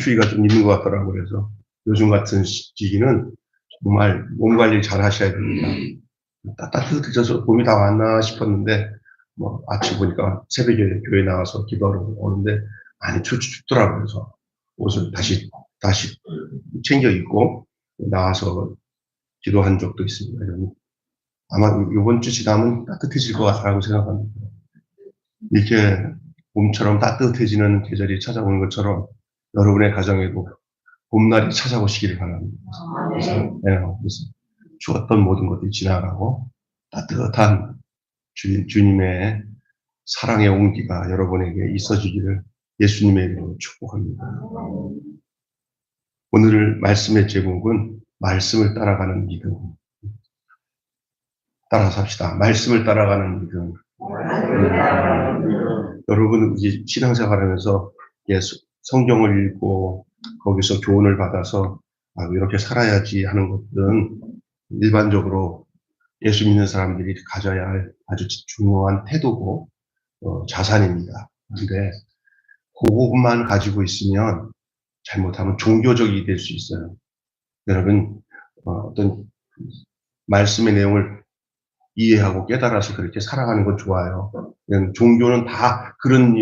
추위가 좀 있는 것 같더라고요. 그래서 요즘 같은 시기는 정말 몸 관리 잘 하셔야 됩니다. 따뜻해져서 봄이 다 왔나 싶었는데, 뭐, 아침 보니까 새벽에 교회 나와서 기도하러 오는데, 많이 춥더라고요. 그래서 옷을 다시 챙겨 입고 나와서 기도한 적도 있습니다. 아마 이번 주 지나면 따뜻해질 것 같다고 생각합니다. 이렇게 봄처럼 따뜻해지는 계절이 찾아오는 것처럼 여러분의 가정에도 봄날이 찾아오시기를 바랍니다. 그래서 추웠던 모든 것들이 지나가고 따뜻한 주님의 사랑의 온기가 여러분에게 있어지기를 예수님의 이름으로 축복합니다. 오늘 말씀의 제목은 말씀을 따라가는 믿음. 따라서 합시다. 말씀을 따라가는 믿음. 여러분 이제 신앙생활하면서 성경을 읽고 거기서 교훈을 받아서 이렇게 살아야지 하는 것들은 일반적으로 예수 믿는 사람들이 가져야 할 아주 중요한 태도고 자산입니다. 그런데 그것만 가지고 있으면 잘못하면 종교적이 될 수 있어요. 여러분 어떤 말씀의 내용을 이해하고 깨달아서 그렇게 살아가는 건 좋아요. 종교는 다 그런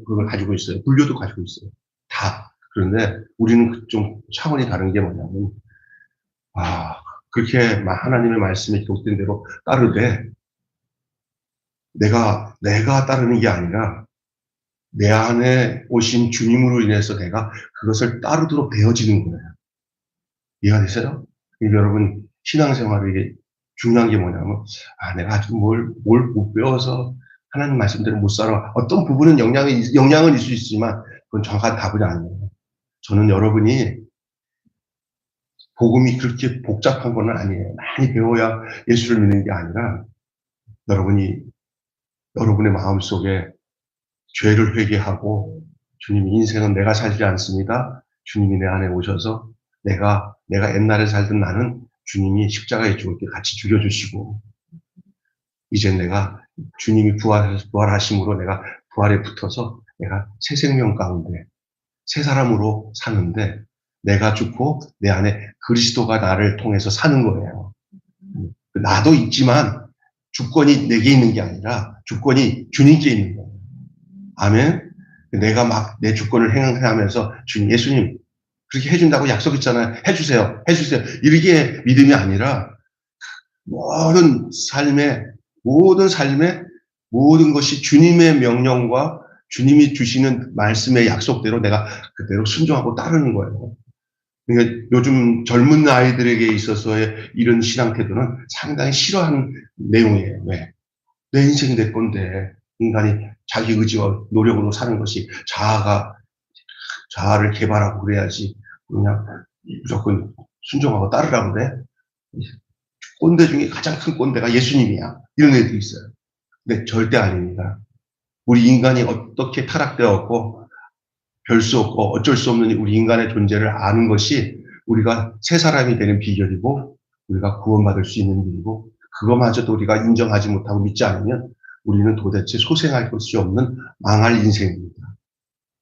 그걸 가지고 있어요. 불교도 가지고 있어요. 다. 그런데 우리는 좀 차원이 다른 게 뭐냐면, 그렇게 하나님의 말씀에 기록된 대로 따르되, 내가 따르는 게 아니라, 내 안에 오신 주님으로 인해서 내가 그것을 따르도록 되어지는 거예요. 이해가 되세요? 여러분, 신앙생활에 중요한 게 뭐냐면, 내가 아직 뭘 못 배워서 하나님 말씀대로 못 살아. 어떤 부분은 영향은 있을 수 있지만, 그건 정확한 답은 아니에요. 저는 여러분이 복음이 그렇게 복잡한 건 아니에요. 많이 배워야 예수를 믿는 게 아니라, 여러분의 마음속에 죄를 회개하고, 주님이 인생은 내가 살지 않습니다. 주님이 내 안에 오셔서 내가 옛날에 살던 나는 주님이 십자가에 죽을 때 같이 죽여주시고, 이제 내가 주님이 부활하심으로 내가 부활에 붙어서 내가 새 생명 가운데 새 사람으로 사는데, 내가 죽고 내 안에 그리스도가 나를 통해서 사는 거예요. 나도 있지만 주권이 내게 있는 게 아니라 주권이 주님께 있는 거예요. 아멘. 내가 막 내 주권을 행하면서 예수님 그렇게 해준다고 약속했잖아요. 해주세요. 이렇게 믿음이 아니라 모든 삶의 모든 것이 주님의 명령과 주님이 주시는 말씀의 약속대로 내가 그대로 순종하고 따르는 거예요. 그러니까 요즘 젊은 아이들에게 있어서의 이런 신앙 태도는 상당히 싫어하는 내용이에요. 왜? 내 인생이 내 건데 인간이 자기 의지와 노력으로 사는 것이 자아를 개발하고 그래야지 그냥 무조건 순종하고 따르라고 그래? 꼰대 중에 가장 큰 꼰대가 예수님이야. 이런 애들이 있어요. 근데 절대 아닙니다. 우리 인간이 어떻게 타락되었고 별 수 없고 어쩔 수 없는 우리 인간의 존재를 아는 것이 우리가 새 사람이 되는 비결이고 우리가 구원받을 수 있는 일이고, 그거마저도 우리가 인정하지 못하고 믿지 않으면 우리는 도대체 소생할 것이 없는 망할 인생입니다.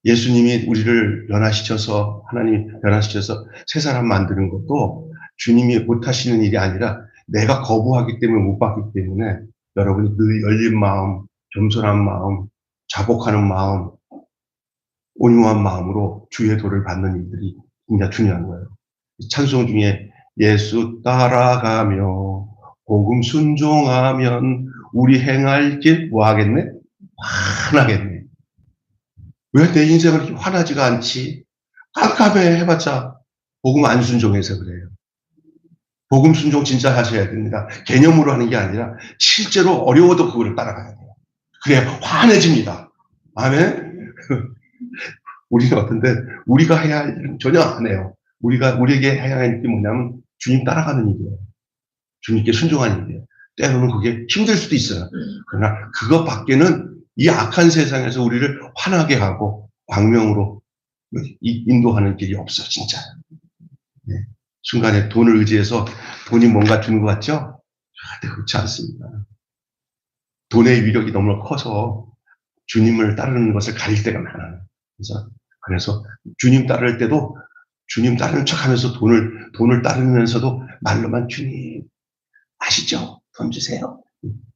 예수님이 우리를 하나님이 변화시켜서 새 사람 만드는 것도 주님이 못하시는 일이 아니라 내가 거부하기 때문에 못 받기 때문에, 여러분이 늘 열린 마음, 겸손한 마음, 자복하는 마음, 온유한 마음으로 주의 도를 받는 일들이 굉장히 중요한 거예요. 찬송 중에 예수 따라가며 복음 순종하면 우리 행할 길 뭐 하겠네? 환하겠네. 왜 내 인생은 이렇게 환하지가 않지? 깜깜해 해봤자 복음 안 순종해서 그래요. 복음 순종 진짜 하셔야 됩니다. 개념으로 하는 게 아니라 실제로 어려워도 그거를 따라가야 돼요. 그래야 환해집니다. 아멘? 우리는 어떤데 우리가 해야 할 일은 전혀 안 해요. 우리에게 해야 할 일이 뭐냐면 주님 따라가는 일이에요. 주님께 순종하는 일이에요. 때로는 그게 힘들 수도 있어요. 그러나 그것밖에는 이 악한 세상에서 우리를 환하게 하고 광명으로 인도하는 길이 없어, 진짜. 네. 순간에 돈을 의지해서 돈이 뭔가 주는 것 같죠? 절대 그렇지 않습니다. 돈의 위력이 너무 커서 주님을 따르는 것을 가릴 때가 많아요. 그래서 그래서 주님 따를 때도 주님 따르는 척 하면서 돈을 따르면서도 말로만 주님, 아시죠? 돈 주세요.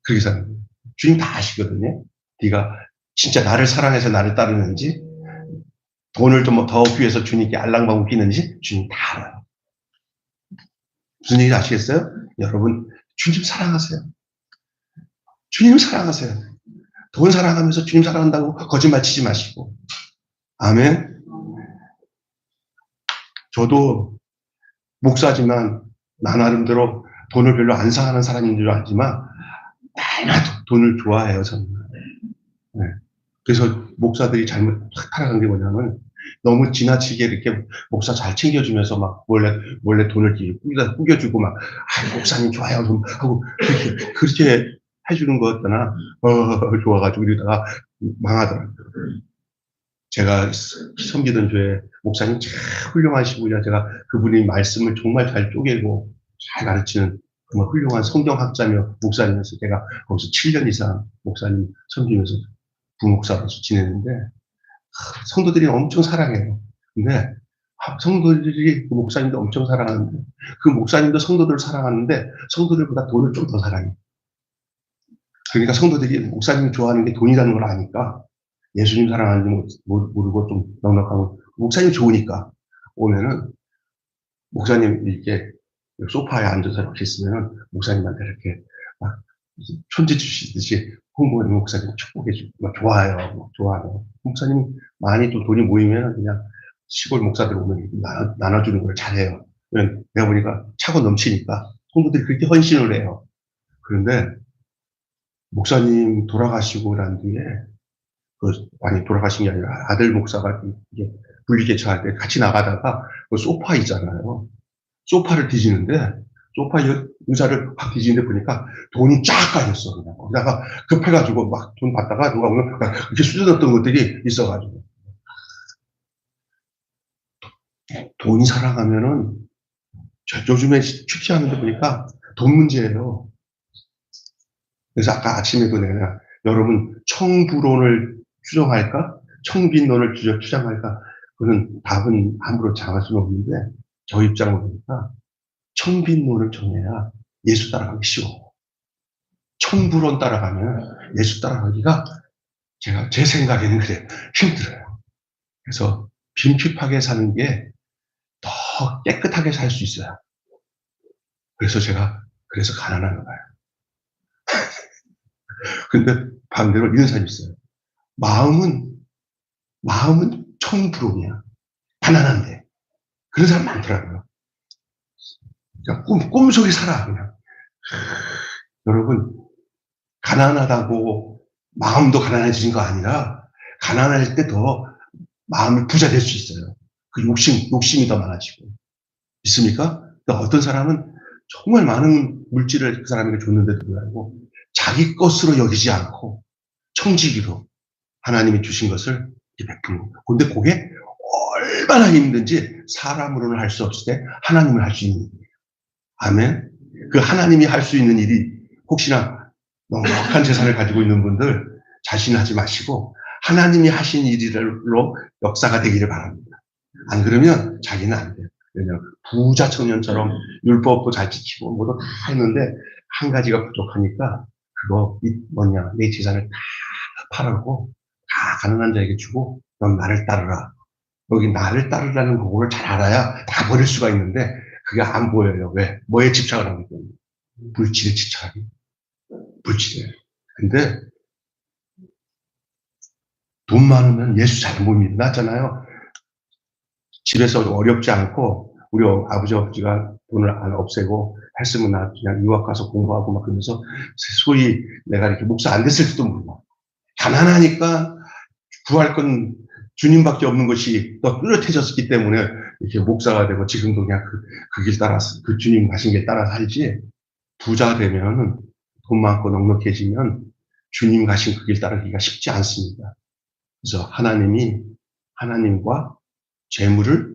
그렇게 사는 거예요. 주님 다 아시거든요. 네가 진짜 나를 사랑해서 나를 따르는지, 돈을 좀 더 얻기 위해서 주님께 알랑방구 끼는지 주님 다 알아요. 무슨 얘기인지 아시겠어요? 여러분, 주님 사랑하세요. 주님 사랑하세요. 돈 사랑하면서 주님 사랑한다고 거짓말 치지 마시고. 아멘. 저도 목사지만 나 나름대로 돈을 별로 안 사랑하는 사람인 줄 알지만 내가 돈을 좋아해요, 저는. 네. 그래서 목사들이 잘못 타락한 게 뭐냐면 너무 지나치게 이렇게 목사 잘 챙겨주면서 막 몰래 돈을 꾸겨주고 막, 목사님 좋아요 하고 그렇게 해주는 거였잖아. 좋아가지고 이러다가 망하더라고요. 제가 섬기던 교회 목사님 참 훌륭하시고요. 제가 그분이 말씀을 정말 잘 쪼개고 잘 가르치는 정말 훌륭한 성경학자며 목사님이어서 제가 거기서 7년 이상 목사님 섬기면서 부목사로서 지냈는데, 성도들이 엄청 사랑해요. 근데 성도들이 그 목사님도 엄청 사랑하는데 그 목사님도 성도들을 사랑하는데 성도들보다 돈을 좀 더 사랑해요. 그러니까 성도들이 목사님을 좋아하는 게 돈이라는 걸 아니까 예수님 사랑하는지 모르고 좀 넉넉하고, 목사님 좋으니까 오면은 목사님 이렇게 소파에 앉아서 이렇게 있으면 목사님한테 이렇게 막 촌지 주시듯이 홍보하는 목사님 축복해주고 막 좋아요. 좋아요. 목사님이 많이 또 돈이 모이면 그냥 시골 목사들 오면 나눠주는 걸 잘해요. 내가 보니까 차고 넘치니까 성도들이 그렇게 헌신을 해요. 그런데 목사님 돌아가시고 난 뒤에 아니 돌아가신 게 아니라 아들 목사가 이게 분리개척할 때 같이 나가다가 그 소파 있잖아요. 소파를 뒤지는데 소파 의자를 확 뒤지는데 보니까 돈이 쫙 깔렸어. 그냥 거기다가 급해가지고 막 돈 받다가 누가 오면 이렇게 수저넣었던 것들이 있어가지고. 돈이 살아가면은 요즘에 취재하는데 보니까 돈 문제예요. 그래서 아까 아침에도 내가 여러분 청부론을 추정할까? 청빈론을 추정할까? 그건 답은 함부로 정할 수는 없는데 저 입장을 보니까 청빈론을 정해야 예수 따라가기 쉬워. 청부론 따라가면 예수 따라가기가 제 생각에는 그래 힘들어요. 그래서 빈핍하게 사는 게 더 깨끗하게 살 수 있어요. 그래서 그래서 가난한가 봐요. 근데 반대로 이런 사람이 있어요. 마음은 청부론이야. 가난한데. 그런 사람 많더라고요. 그냥 꿈속에 살아, 그냥. 여러분, 가난하다고 마음도 가난해지는 거 아니라, 가난할 때 더 마음이 부자 될 수 있어요. 그 욕심이 더 많아지고. 있습니까? 그러니까 어떤 사람은 정말 많은 물질을 그 사람에게 줬는데도 불구하고, 자기 것으로 여기지 않고, 청지기로 하나님이 주신 것을 베푸는 거예요. 근데 그게 얼마나 힘든지 사람으로는 할 수 없을 때 하나님을 할 수 있는 일이에요. 아멘. 그 하나님이 할 수 있는 일이 혹시나 넉넉한 재산을 가지고 있는 분들 자신하지 마시고 하나님이 하신 일로 역사가 되기를 바랍니다. 안 그러면 자기는 안 돼요. 왜냐하면 부자 청년처럼 율법도 잘 지키고 뭐도 다 했는데 한 가지가 부족하니까 내 재산을 다 팔아고 다 가난한 자에게 주고 넌 나를 따르라. 여기 나를 따르라는 그거를 잘 알아야 다 버릴 수가 있는데 그게 안 보여요. 왜? 뭐에 집착을 하기 때문에. 물질에 집착하기. 물질에. 근데 돈 많으면 예수 잘 못 믿나잖아요. 집에서 어렵지 않고 우리 아버지가 돈을 안 없애고 했으면 나 그냥 유학 가서 공부하고 막 그러면서 소위 내가 이렇게 목사 안 됐을지도 몰라. 가난하니까 구할 건 주님밖에 없는 것이 더 뚜렷해졌기 때문에 이렇게 목사가 되고 지금도 그냥 그 길 따라서 그 주님 가신 길 따라 살지. 부자 되면은 돈 많고 넉넉해지면 주님 가신 그 길 따르기가 쉽지 않습니다. 그래서 하나님과 재물을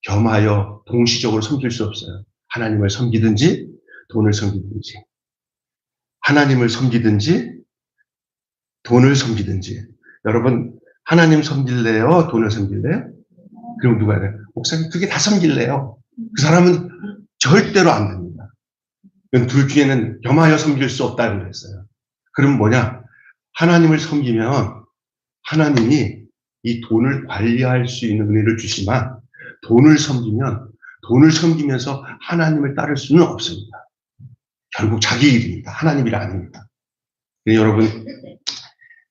겸하여 동시적으로 섬길 수 없어요. 하나님을 섬기든지 돈을 섬기든지, 하나님을 섬기든지 돈을 섬기든지. 여러분 하나님 섬길래요? 돈을 섬길래요? 그럼 누가 해요? 목사님, 그게 다 섬길래요. 그 사람은 절대로 안 됩니다. 둘 중에는 겸하여 섬길 수 없다고 그랬어요. 그럼 뭐냐? 하나님을 섬기면 하나님이 이 돈을 관리할 수 있는 은혜를 주시지만 돈을 섬기면서 하나님을 따를 수는 없습니다. 결국 자기 일입니다. 하나님 일 아닙니다. 여러분,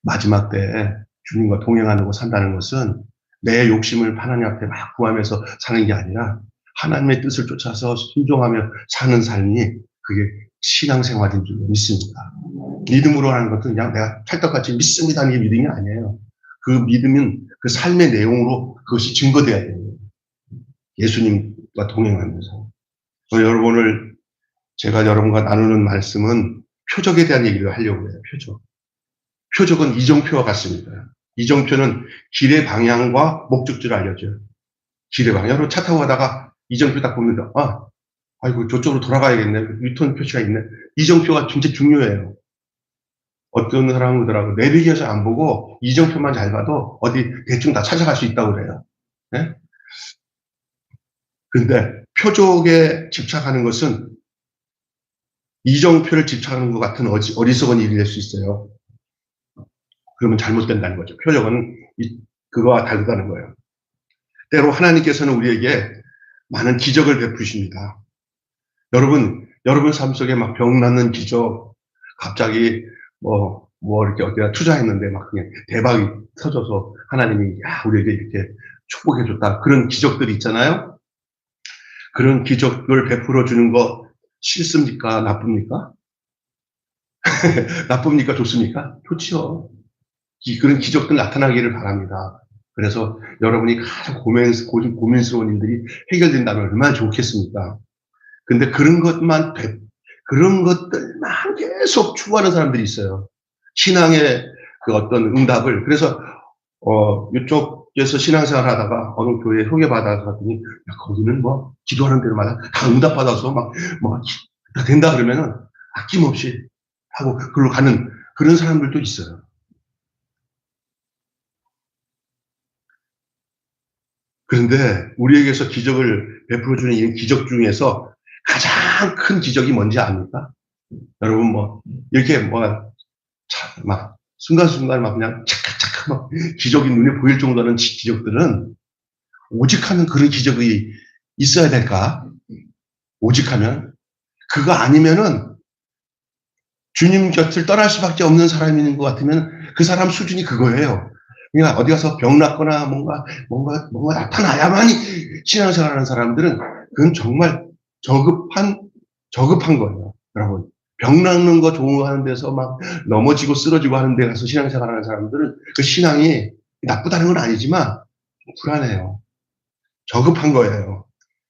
마지막 때 주님과 동행하고 산다는 것은 내 욕심을 하나님 앞에 막 구하면서 사는 게 아니라 하나님의 뜻을 쫓아서 순종하며 사는 삶이 그게 신앙생활인 줄 믿습니다. 믿음으로 하는 것은 그냥 내가 찰떡같이 믿습니다 하는 게 믿음이 아니에요. 그 믿음은 그 삶의 내용으로 그것이 증거돼야 돼요. 예수님과 동행하면서. 여러분, 오늘 제가 여러분과 나누는 말씀은 표적에 대한 얘기를 하려고 해요. 표적은 이정표와 같습니다. 이정표는 길의 방향과 목적지를 알려줘요. 길의 방향. 여러분 차 타고 가다가 이정표 딱 보면 아이고 저쪽으로 돌아가야겠네. 유턴 표시가 있네. 이정표가 진짜 중요해요. 어떤 사람은 그러더라고요. 내비게이션 안 보고 이정표만 잘 봐도 어디 대충 다 찾아갈 수 있다고 그래요. 네? 근데 표적에 집착하는 것은 이정표를 집착하는 것 같은 어리석은 일이 될 수 있어요. 그러면 잘못된다는 거죠. 표적은 그거와 다르다는 거예요. 때로 하나님께서는 우리에게 많은 기적을 베푸십니다. 여러분 삶 속에 막 병 낫는 기적, 갑자기 이렇게 어디다 투자했는데 막 그냥 대박이 터져서 하나님이 우리에게 이렇게 축복해줬다. 그런 기적들이 있잖아요. 그런 기적을 베풀어 주는 거 싫습니까? 나쁩니까? 나쁩니까? 좋습니까? 좋지요. 그런 기적들 나타나기를 바랍니다. 그래서 여러분이 가장 고민스러운 일들이 해결된다면 얼마나 좋겠습니까? 근데 그런 것들만 계속 추구하는 사람들이 있어요. 신앙의 그 어떤 응답을. 그래서, 이쪽에서 신앙생활 하다가 어느 교회에 소개받아서 갔더니, 거기는 기도하는 데마다 다 응답받아서 다 된다 그러면은 아낌없이 하고, 그걸로 가는 그런 사람들도 있어요. 그런데 우리에게서 기적을 베풀어주는 이 기적 중에서 가장 큰 기적이 뭔지 압니까? 여러분 이렇게 순간순간 그냥 착착 기적이 눈에 보일 정도는 기적들은 오직 하면 그런 기적이 있어야 될까? 오직 하면? 그거 아니면은 주님 곁을 떠날 수밖에 없는 사람인 것 같으면 그 사람 수준이 그거예요. 그러니까 어디 가서 병 낫거나 뭔가 나타나야만이 신앙생활하는 사람들은 그건 정말 저급한 거예요. 여러분, 병 낫는 거 좋아하는 데서 막 넘어지고 쓰러지고 하는 데 가서 신앙생활하는 사람들은 그 신앙이 나쁘다는 건 아니지만 불안해요. 저급한 거예요.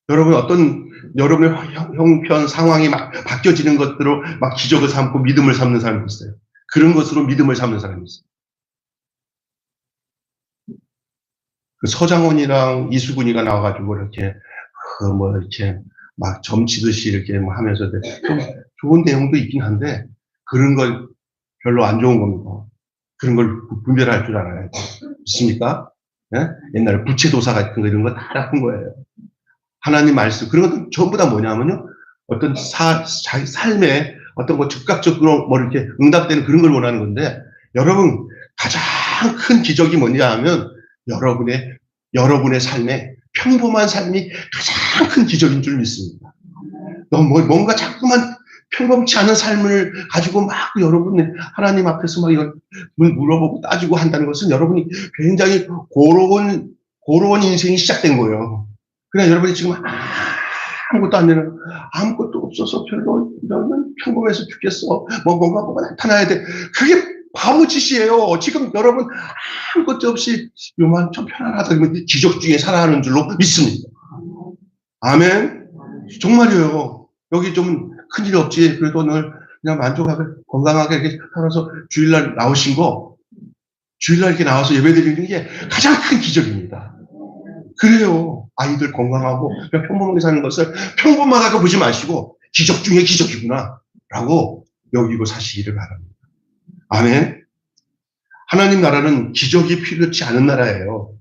여러분 여러분의 형편 상황이 막 바뀌어지는 것들로 막 기적을 삼고 믿음을 삼는 사람이 있어요. 그런 것으로 믿음을 삼는 사람이 있어요. 그 서장훈이랑 이수근이가 나와가지고 이렇게 이렇게 막 점치듯이 이렇게 하면서 좀 좋은 내용도 있긴 한데 그런 걸 별로 안 좋은 겁니다. 그런 걸 분별할 줄 알아야 돼. 있습니까? 네? 옛날에 부채도사 같은 거 이런 거 다 나쁜 거예요. 하나님 말씀 그런 것도 전부 다 뭐냐면요. 어떤 자기 삶에 어떤 즉각적으로 이렇게 응답되는 그런 걸 원하는 건데 여러분 가장 큰 기적이 뭐냐 하면 여러분의 삶에 평범한 삶이 가장 큰 기적인 줄 믿습니다. 뭔가 자꾸만 평범치 않은 삶을 가지고 막 여러분 하나님 앞에서 막 이걸 물어보고 따지고 한다는 것은 여러분이 굉장히 고로운 인생이 시작된 거예요. 그냥 여러분이 지금 아무것도 안 되는 아무것도 없어서 별로 너는 평범해서 죽겠어. 뭔가 나타나야 돼. 그게 바보짓이에요. 지금 여러분 아무것도 없이 요만큼 편안하다 그러면 기적 중에 살아가는 줄로 믿습니다. 아멘. 정말이에요. 여기 좀 큰일 없지. 그래도 늘 그냥 만족하게 건강하게 이렇게 살아서 주일날 나오신 거 주일날 이렇게 나와서 예배드리는 게 가장 큰 기적입니다. 그래요. 아이들 건강하고 그냥 평범하게 사는 것을 평범하다고 보지 마시고 기적 중에 기적이구나 라고 여기고 사시기를 바랍니다. 아멘. 하나님 나라는 기적이 필요치 않은 나라예요.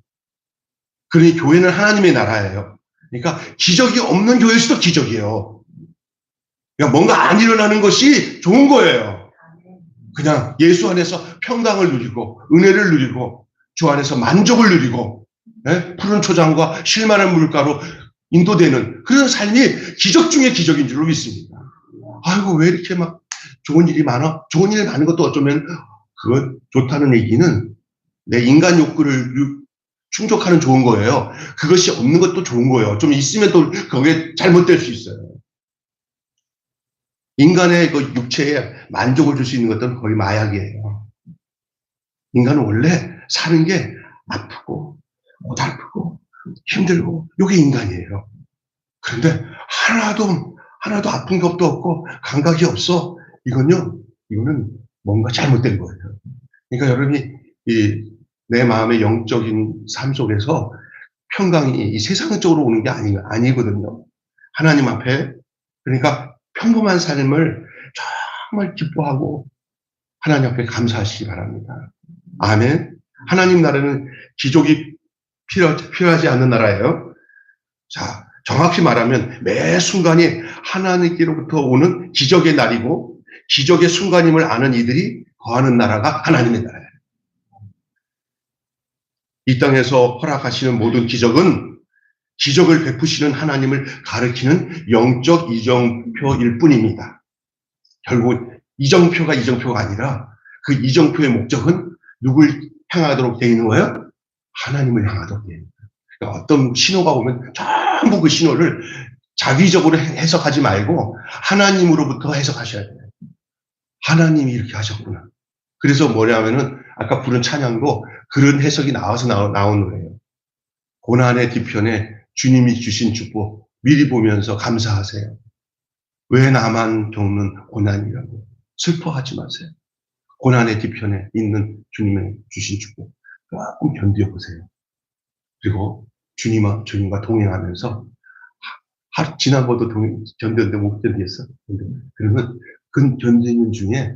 그러니 교회는 하나님의 나라예요. 그러니까 기적이 없는 교회일수록 기적이에요. 그러니까 뭔가 안 일어나는 것이 좋은 거예요. 그냥 예수 안에서 평강을 누리고 은혜를 누리고 주 안에서 만족을 누리고 푸른 초장과 쉴만한 물가로 인도되는 그런 삶이 기적 중에 기적인 줄로 믿습니다. 아이고 왜 이렇게 막 좋은 일이 많아? 좋은 일 많은 것도 어쩌면 그건 좋다는 얘기는 내 인간 욕구를 충족하는 좋은 거예요. 그것이 없는 것도 좋은 거예요. 좀 있으면 또 그게 잘못될 수 있어요. 인간의 그 육체에 만족을 줄 수 있는 것들은 거의 마약이에요. 인간은 원래 사는 게 아프고 고달프고 힘들고 이게 인간이에요. 그런데 하나도 아픈 것도 없고 감각이 없어. 이거는 뭔가 잘못된 거예요. 그러니까 여러분이 내 마음의 영적인 삶 속에서 평강이 이 세상적으로 오는 게 아니거든요. 하나님 앞에 그러니까 평범한 삶을 정말 기뻐하고 하나님 앞에 감사하시기 바랍니다. 아멘. 하나님 나라는 기적이 필요하지 않는 나라예요. 자, 정확히 말하면 매 순간이 하나님께로부터 오는 기적의 날이고 기적의 순간임을 아는 이들이 거하는 나라가 하나님의 나라예요. 이 땅에서 허락하시는 모든 기적은 기적을 베푸시는 하나님을 가리키는 영적 이정표일 뿐입니다. 결국 이정표가 아니라 그 이정표의 목적은 누굴 향하도록 되어 있는 거예요? 하나님을 향하도록 되어 있는 거예요. 그러니까 어떤 신호가 오면 전부 그 신호를 자기적으로 해석하지 말고 하나님으로부터 해석하셔야 돼요. 하나님이 이렇게 하셨구나. 그래서 뭐냐면은 아까 부른 찬양도 그런 해석이 나와서 나온 거예요. 고난의 뒤편에 주님이 주신 축복 미리 보면서 감사하세요. 왜 나만 겪는 고난이라고 슬퍼하지 마세요. 고난의 뒤편에 있는 주님의 주신 축복 조금 견뎌보세요. 그리고 주님과 동행하면서 지난번도 견뎠는데 못 견뎠어. 그러면 그 견디는 중에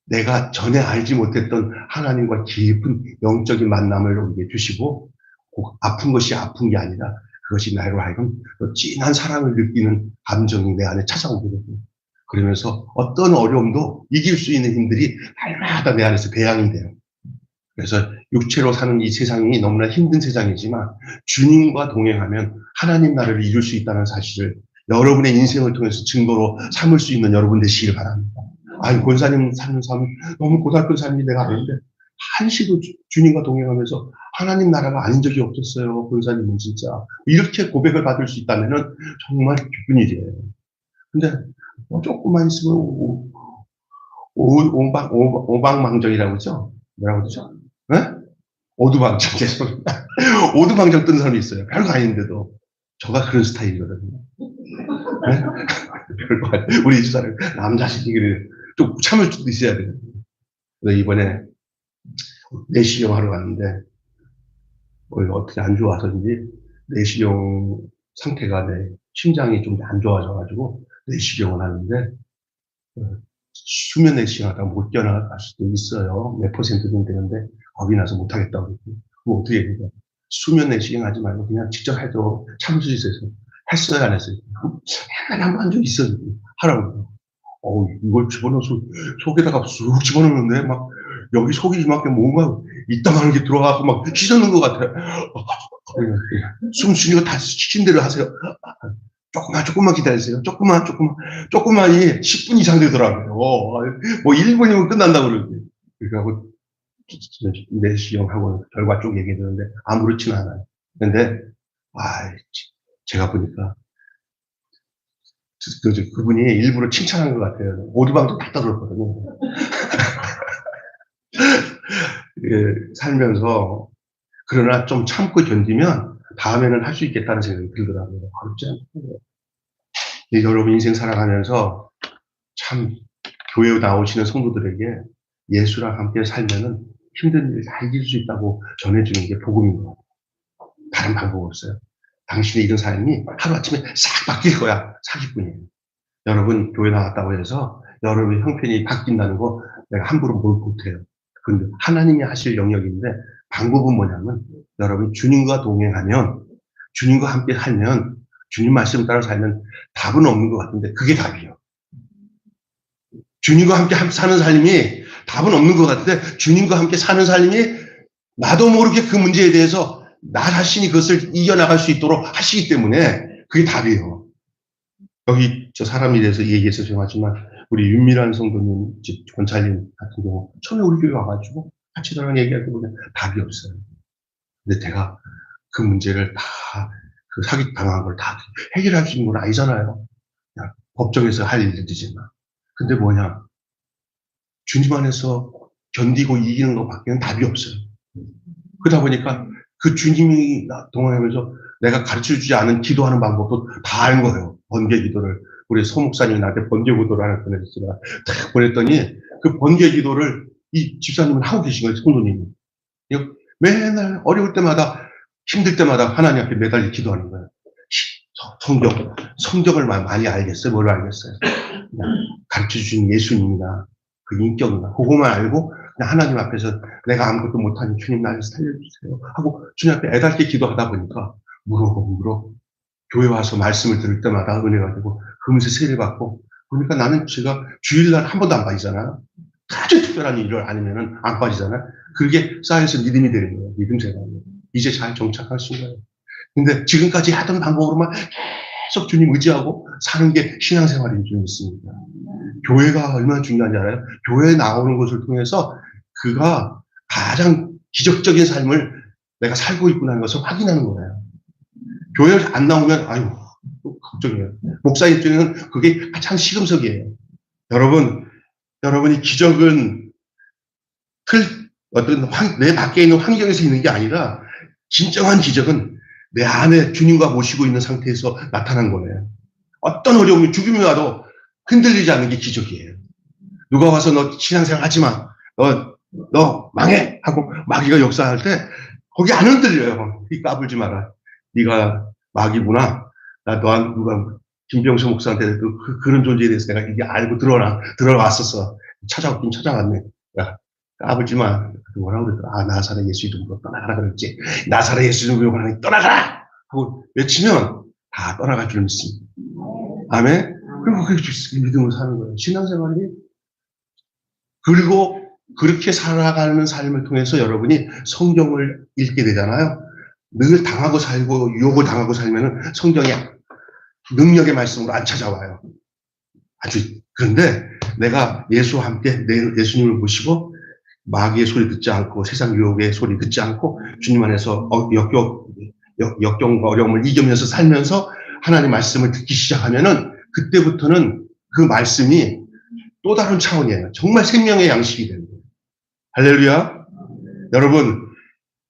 내가 전에 알지 못했던 하나님과 깊은 영적인 만남을 우리에게 주시고 꼭 아픈 것이 아픈 게 아니라 그것이 나로 하여금 진한 사랑을 느끼는 감정이 내 안에 찾아오거든요. 그러면서 어떤 어려움도 이길 수 있는 힘들이 날마다 내 안에서 배양이 돼요. 그래서 육체로 사는 이 세상이 너무나 힘든 세상이지만 주님과 동행하면 하나님 나라를 이룰 수 있다는 사실을 여러분의 인생을 통해서 증거로 삼을 수 있는 여러분 되시길 바랍니다. 아니 권사님 사는 삶 너무 고달픈 삶이 내가 아는데 한시도 주님과 동행하면서 하나님 나라가 아닌 적이 없었어요. 권사님은 진짜 이렇게 고백을 받을 수 있다면은 정말 기쁜 일이에요. 근데 조금만 있으면 오방망정이라고 그러죠? 뭐라고 그러죠? 네? 오두방정 죄송합니다. 오두방정 뜬 사람이 있어요. 별거 아닌데도 저가 그런 스타일이거든요. 네? 별거 아니 우리 집사람 남자식이기를 좀 참을 수도 있어야 돼요. 이번에 내시경 하러 갔는데 어떻게 안 좋아서인지 내시경 상태가 내 심장이 좀 안 좋아져가지고 내시경을 하는데 수면 내시경 하다가 못 깨어날 수도 있어요. 몇 %는 되는데 겁이 나서 못 하겠다고 그랬더니 그럼 어떻게 해야 돼요? 수면 내시경 하지 말고 그냥 직접 해도 참을 수 있어요. 했어요, 안 했어요? 약간 한번 좀 있어요. 하라고. 이걸 집어넣어서 속에다가 쑥 집어넣는데 막 여기 속이 이만큼 뭔가 이따만한 게 들어가고 막 휘젓는 것 같아요. 숨쉬는 거 다 시킨 대로 하세요. 조금만 기다리세요. 조금만이 10분 이상 되더라고요. 뭐 1분이면 끝난다고 그러는데. 그러니까 내시경하고 결과 쪽 얘기 드는데 아무렇지는 않아요. 근데 제가 보니까 그분이 일부러 칭찬한 것 같아요. 오두방도 다 떨어졌거든요. 살면서 그러나 좀 참고 견디면 다음에는 할 수 있겠다는 생각이 들더라고요. 어렵지 않고요. 여러분 인생 살아가면서 참 교회 나오시는 성도들에게 예수랑 함께 살면은 힘든 일을 다 이길 수 있다고 전해주는 게 복음인 것 같아요. 다른 방법 없어요. 당신의 이런 삶이 하루아침에 싹 바뀔 거야. 사기꾼이에요. 여러분 교회 나왔다고 해서 여러분의 형편이 바뀐다는 거 내가 함부로 뭘 못해요. 근데 하나님이 하실 영역인데 방법은 뭐냐면 여러분 주님과 동행하면 주님과 함께 살면 주님 말씀 따라 살면 답은 없는 것 같은데 그게 답이에요. 주님과 함께 사는 삶이 답은 없는 것 같은데 주님과 함께 사는 삶이 나도 모르게 그 문제에 대해서 나 자신이 그것을 이겨나갈 수 있도록 하시기 때문에 그게 답이에요. 여기 저 사람에 대해서 얘기해서 죄송하지만 우리 윤미란 성도님, 권찰님 같은 경우 처음에 우리 교회 와가지고 같이 저랑 얘기할 때 보면 답이 없어요. 근데 제가 그 문제를 다 그 사기 당한 걸 다 해결할 수 있는 건 아니잖아요. 그냥 법정에서 할 일이지만. 근데 뭐냐? 주님 안에서 견디고 이기는 것밖에는 답이 없어요. 그러다 보니까 그 주님이 동행하면서 내가 가르쳐주지 않은 기도하는 방법도 다 아는 거예요. 번개 기도를. 우리 서 목사님이 나한테 번개 기도를 하나 보내줬어요. 딱 보냈더니 그 번개 기도를 이 집사님은 하고 계신 거예요. 성도님이. 맨날 어려울 때마다 힘들 때마다 하나님 앞에 매달려 기도하는 거예요. 성경을 많이 알겠어요? 뭘 알겠어요? 가르쳐주신 예수님이나 그 인격이나 그거만 알고 그냥 하나님 앞에서 내가 아무것도 못하니 주님 나를 살려주세요 하고 주님 앞에 애달게 기도하다 보니까 물어 교회 와서 말씀을 들을 때마다 은혜가 되고 금세 세례받고 그러니까 나는 제가 주일날 한 번도 안 빠지잖아요. 아주 특별한 일을 아니면은 안 빠지잖아요. 그게 쌓여서 믿음이 되는 거예요. 믿음 생활이에요. 이제 잘 정착하신 거예요. 근데 지금까지 하던 방법으로만 계속 주님 의지하고 사는 게 신앙생활인 줄 믿습니다. 교회가 얼마나 중요한지 알아요? 교회에 나오는 것을 통해서 그가 가장 기적적인 삶을 내가 살고 있구나 하는 것을 확인하는 거예요. 교회에 안 나오면 아유 걱정이에요. 목사 입장에는 그게 가장 시금석이에요. 여러분이 기적은 어떤 내 밖에 있는 환경에서 있는 게 아니라 진정한 기적은 내 안에 주님과 모시고 있는 상태에서 나타난 거예요. 어떤 어려움이 죽음이 와도 흔들리지 않는 게 기적이에요. 누가 와서 너 신앙생활 하지 마. 너 망해! 하고 마귀가 역사할 때 거기 안 흔들려요. 까불지 마라. 네가 마귀구나. 누가 김병수 목사한테 그런 존재에 대해서 내가 이게 알고 들어왔었어. 찾아왔긴 찾아왔네. 야, 까불지 마. 뭐라고 그랬더라. 나사렛 예수 이름으로 떠나가라 그랬지. 나사렛 예수 이름으로 하나님 떠나가라! 하고 외치면 다 떠나갈 줄 믿습니다. 아멘? 그리고 그 믿음을 사는 거예요. 신앙생활이. 그리고 그렇게 살아가는 삶을 통해서 여러분이 성경을 읽게 되잖아요. 늘 당하고 살고 유혹을 당하고 살면은 성경이 능력의 말씀으로 안 찾아와요. 그런데 내가 예수와 함께 예수님을 모시고 마귀의 소리 듣지 않고 세상 유혹의 소리 듣지 않고 주님 안에서 역경과 어려움을 이기면서 살면서 하나님 말씀을 듣기 시작하면은 그때부터는 그 말씀이 또 다른 차원이에요. 정말 생명의 양식이 되는 거예요. 할렐루야. 여러분,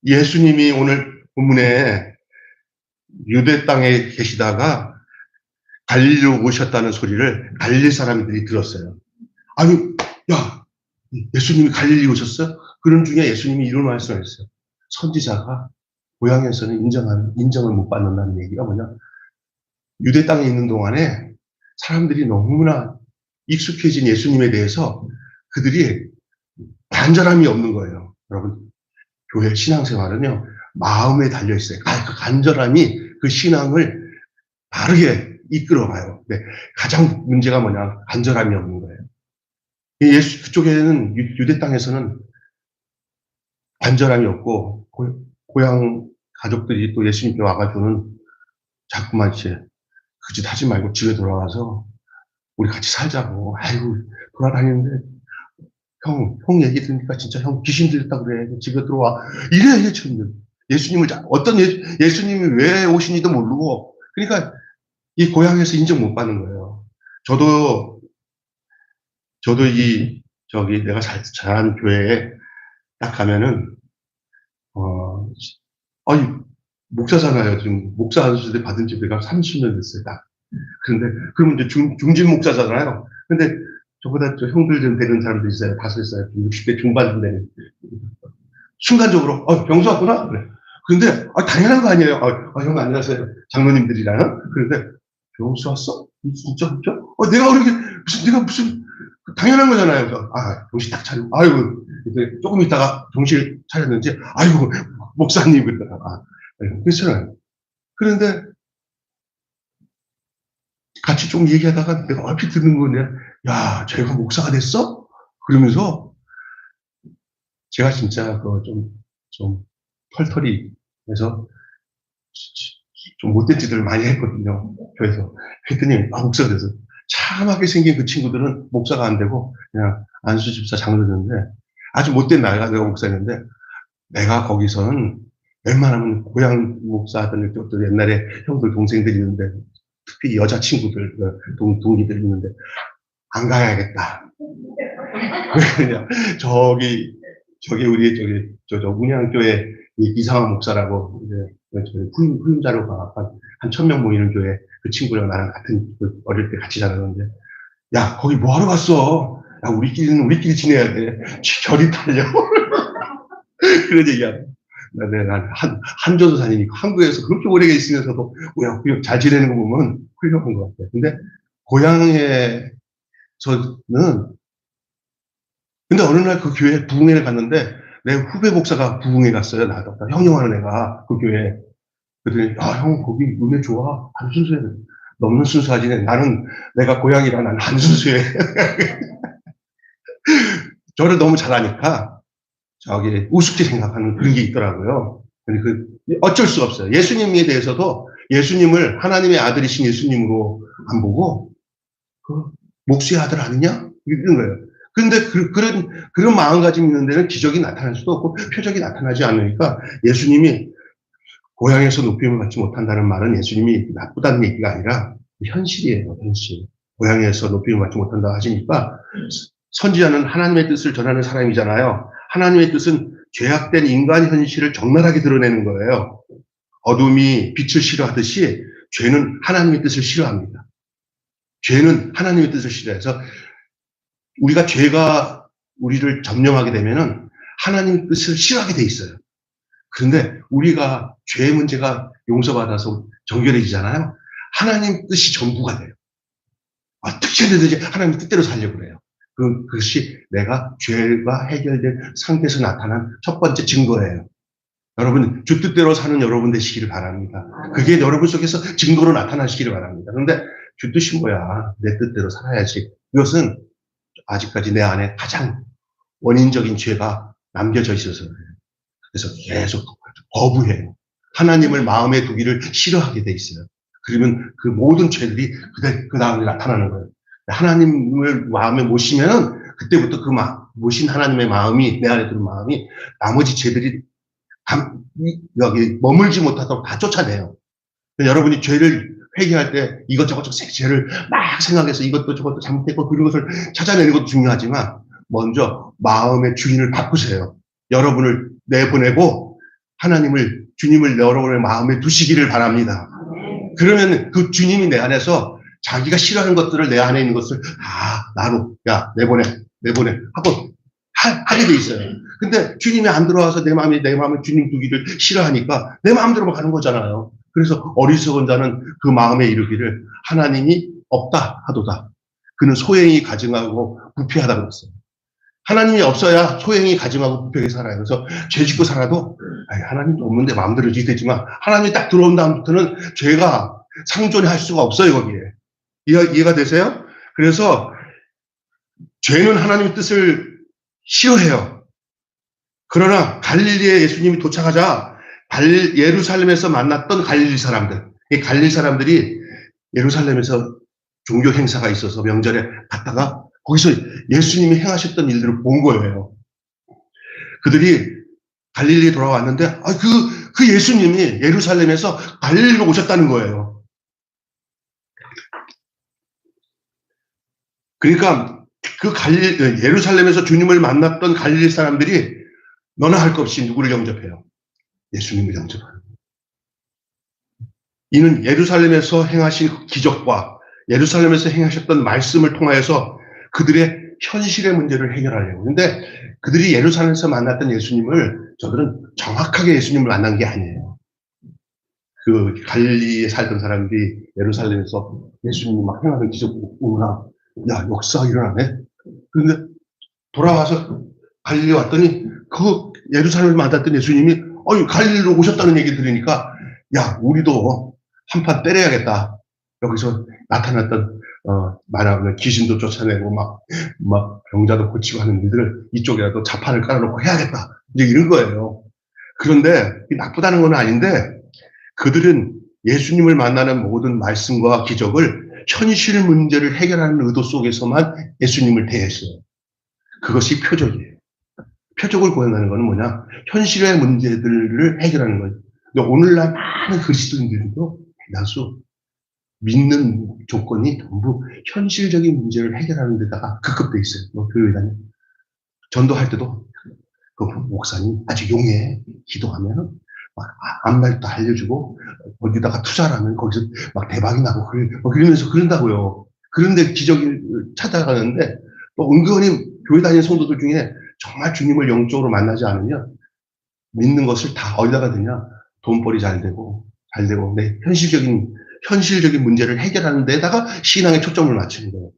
예수님이 오늘 본문에 유대 땅에 계시다가 갈릴리로 오셨다는 소리를 갈릴리 사람들이 들었어요. 아니, 야, 예수님이 갈릴리 오셨어? 그런 중에 예수님이 이런 말씀을 했어요. 선지자가 고향에서는 인정을 못 받는다는 얘기가 뭐냐? 유대 땅에 있는 동안에 사람들이 너무나 익숙해진 예수님에 대해서 그들이 간절함이 없는 거예요. 여러분, 교회 신앙생활은요, 마음에 달려있어요. 그 간절함이 그 신앙을 바르게 이끌어가요. 근데 가장 문제가 뭐냐? 간절함이 없는 거예요. 그쪽에는 유대 땅에서는 간절함이 없고 고향 가족들이 또 예수님께 와가지고는 자꾸만 이제 그 짓 하지 말고 집에 돌아와서 우리 같이 살자고. 아이고 돌아다니는데 형 얘기 들으니까 진짜 형 귀신 들렸다 그래. 집에 들어와. 이래 지금 예수님을 어떤 예수님이 왜 오신지도 모르고 그러니까 이 고향에서 인정 못 받는 거예요. 저도 내가 잘하는 교회에 딱 가면은, 아니, 목사잖아요. 지금 목사 아저씨들 받은 지 내가 30년 됐어요. 딱. 그런데, 그러면 이제 중진 목사잖아요. 근데 저보다 저 형들 좀 되는 사람들 있어요. 다섯 있어요. 60대 중반 되는. 순간적으로, 병수 왔구나? 그래. 근데, 당연한 거 아니에요. 형 안녕하세요. 장로님들이랑. 그런데, 병수 왔어? 진짜? 내가 그렇게, 내가 무슨, 당연한 거잖아요. 정신 딱 차리고. 아이고, 그래서 조금 있다가 정신 차렸는지, 아이고, 목사님, 그러다가. 그렇잖아요. 그런데 같이 좀 얘기하다가 내가 얼핏 듣는 건데, 야, 쟤가 목사가 됐어? 그러면서 제가 진짜 좀 털털이 해서 좀 못된 짓을 많이 했거든요. 그래서 했더니 목사가 돼서 참하게 생긴 그 친구들은 목사가 안 되고 그냥 안수 집사 장로였는데 아주 못된 나이가 내가 목사였는데 내가 거기서는 웬만하면 고향 목사들 또 옛날에 형들 동생들이 있는데 특히 여자 친구들 동기들 있는데 안 가야겠다. 그냥 저기 우리 저 운양교회 이상한 목사라고 이제 후임자로 한 1000명 모이는 교회 그 친구랑 나랑 같은 어릴 때 같이 자랐는데 야 거기 뭐하러 갔어? 야 우리끼리는 우리끼리 지내야 돼. 결이 달려. 그런 얘기하고. 난 한조도 다니니까 한국에서 그렇게 오래 있으면서도 잘 지내는 거 보면 훌륭한 것 같아요. 근데 고향에서는 근데 어느 날 그 교회 부흥회를 갔는데 내 후배 목사가 부흥회 갔어요. 나도 형님하는 애가 그 교회. 그랬더니 형 거기 은혜 좋아. 안 순수해. 너무 순수하지. 나는 내가 고향이라 난 안 순수해. 저를 너무 잘하니까 저기 우습게 생각하는 그런 게 있더라고요. 그 어쩔 수 없어요. 예수님에 대해서도 예수님을 하나님의 아들이신 예수님으로 안 보고 그 목수의 아들 아니냐 이런 거예요. 그런데 그런 마음가짐 있는 데는 기적이 나타날 수도 없고 표적이 나타나지 않으니까 예수님이 고향에서 높임을 받지 못한다는 말은 예수님이 나쁘다는 얘기가 아니라 현실이에요. 현실. 고향에서 높임을 받지 못한다 하시니까 선지자는 하나님의 뜻을 전하는 사람이잖아요. 하나님의 뜻은 죄악된 인간 현실을 적나라하게 드러내는 거예요. 어둠이 빛을 싫어하듯이 죄는 하나님의 뜻을 싫어합니다. 죄는 하나님의 뜻을 싫어해서 죄가 우리를 점령하게 되면은 하나님의 뜻을 싫어하게 돼 있어요. 그런데 우리가 죄의 문제가 용서받아서 정결해지잖아요. 하나님 뜻이 전부가 돼요. 어떻게 해야되지 하나님 뜻대로 살려고 그래요. 그것이 내가 죄가 해결된 상태에서 나타난 첫 번째 증거예요. 여러분 주 뜻대로 사는 여러분 되시기를 바랍니다. 그게 여러분 속에서 증거로 나타나시기를 바랍니다. 그런데 주 뜻이 뭐야? 내 뜻대로 살아야지. 이것은 아직까지 내 안에 가장 원인적인 죄가 남겨져 있어서 그래요. 그래서 계속 거부해요. 하나님을 마음에 두기를 싫어하게 돼 있어요. 그러면 그 모든 죄들이 그 다음에 나타나는 거예요. 하나님을 마음에 모시면은 그때부터 모신 하나님의 마음이 내 안에 드는 마음이 나머지 죄들이 여기 머물지 못하도록 다 쫓아내요. 여러분이 죄를 회개할 때 이것저것 죄를 막 생각해서 이것도 저것도 잘못했고 그런 것을 찾아내는 것도 중요하지만 먼저 마음의 주인을 바꾸세요. 여러분을 내보내고 주님을 여러분의 마음에 두시기를 바랍니다. 그러면 그 주님이 내 안에서 자기가 싫어하는 것들을 내 안에 있는 것을 나로 내보내 하고 하게 돼 있어요. 근데 주님이 안 들어와서 내 마음에 주님 두기를 싫어하니까 내 마음대로만 가는 거잖아요. 그래서 어리석은 자는 그 마음에 이르기를 하나님이 없다 하도다. 그는 소행이 가증하고 부패하다 그랬어요. 하나님이 없어야 소행이 가증하고 부패하게 살아요. 그래서 죄 짓고 살아도 하나님도 없는데 마음대로 지되지만 하나님이 딱 들어온 다음부터는 죄가 상존할 수가 없어요. 거기에. 이해가 되세요? 그래서 죄는 하나님의 뜻을 싫어해요. 그러나 갈릴리에 예수님이 도착하자 예루살렘에서 만났던 갈릴리 사람들, 이 갈릴리 사람들이 예루살렘에서 종교 행사가 있어서 명절에 갔다가 거기서 예수님이 행하셨던 일들을 본 거예요. 그들이 갈릴리에 돌아왔는데 그 예수님이 예루살렘에서 갈릴리로 오셨다는 거예요. 그러니까 예루살렘에서 주님을 만났던 갈릴리 사람들이 너나 할 것 없이 누구를 영접해요? 예수님을 영접하는 거예요. 이는 예루살렘에서 행하신 기적과 예루살렘에서 행하셨던 말씀을 통하여서 그들의 현실의 문제를 해결하려고. 근데 그들이 예루살렘에서 만났던 예수님을 저들은 정확하게 예수님을 만난 게 아니에요. 그 갈릴리에 살던 사람들이 예루살렘에서 예수님이 막 행하는 기적 보구나. 역사가 일어나네. 그런데 돌아와서 갈릴리 왔더니 그 예루살렘을 만났던 예수님이 갈릴리로 오셨다는 얘기 들으니까 야, 우리도 한판 때려야겠다. 여기서 나타났던 말하면 귀신도 쫓아내고 막 병자도 고치고 하는 일들을 이쪽이라도 자판을 깔아놓고 해야겠다. 이제 이런 거예요. 그런데 나쁘다는 건 아닌데 그들은 예수님을 만나는 모든 말씀과 기적을 현실 문제를 해결하는 의도 속에서만 예수님을 대했어요. 그것이 표적이에요. 표적을 구한다는 것은 뭐냐? 현실의 문제들을 해결하는 거예요. 근데 오늘날 많은 그리스도인들도 대다수 믿는 조건이 전부 현실적인 문제를 해결하는 데다가 급급돼 있어요. 교회다니 전도할 때도 그 목사님 아주 용해 기도하면 막 앞날도 알려주고 어디다가 투자를 하면 거기서 막 대박이 나고 그러면서 그런다고요. 그런데 기적을 찾아가는데 또 은근히 교회 다니는 성도들 중에 정말 주님을 영적으로 만나지 않으면 믿는 것을 다 어디다가 드냐? 돈벌이 잘 되고 내 현실적인 문제를 해결하는 데다가 신앙에 초점을 맞추는 거예요.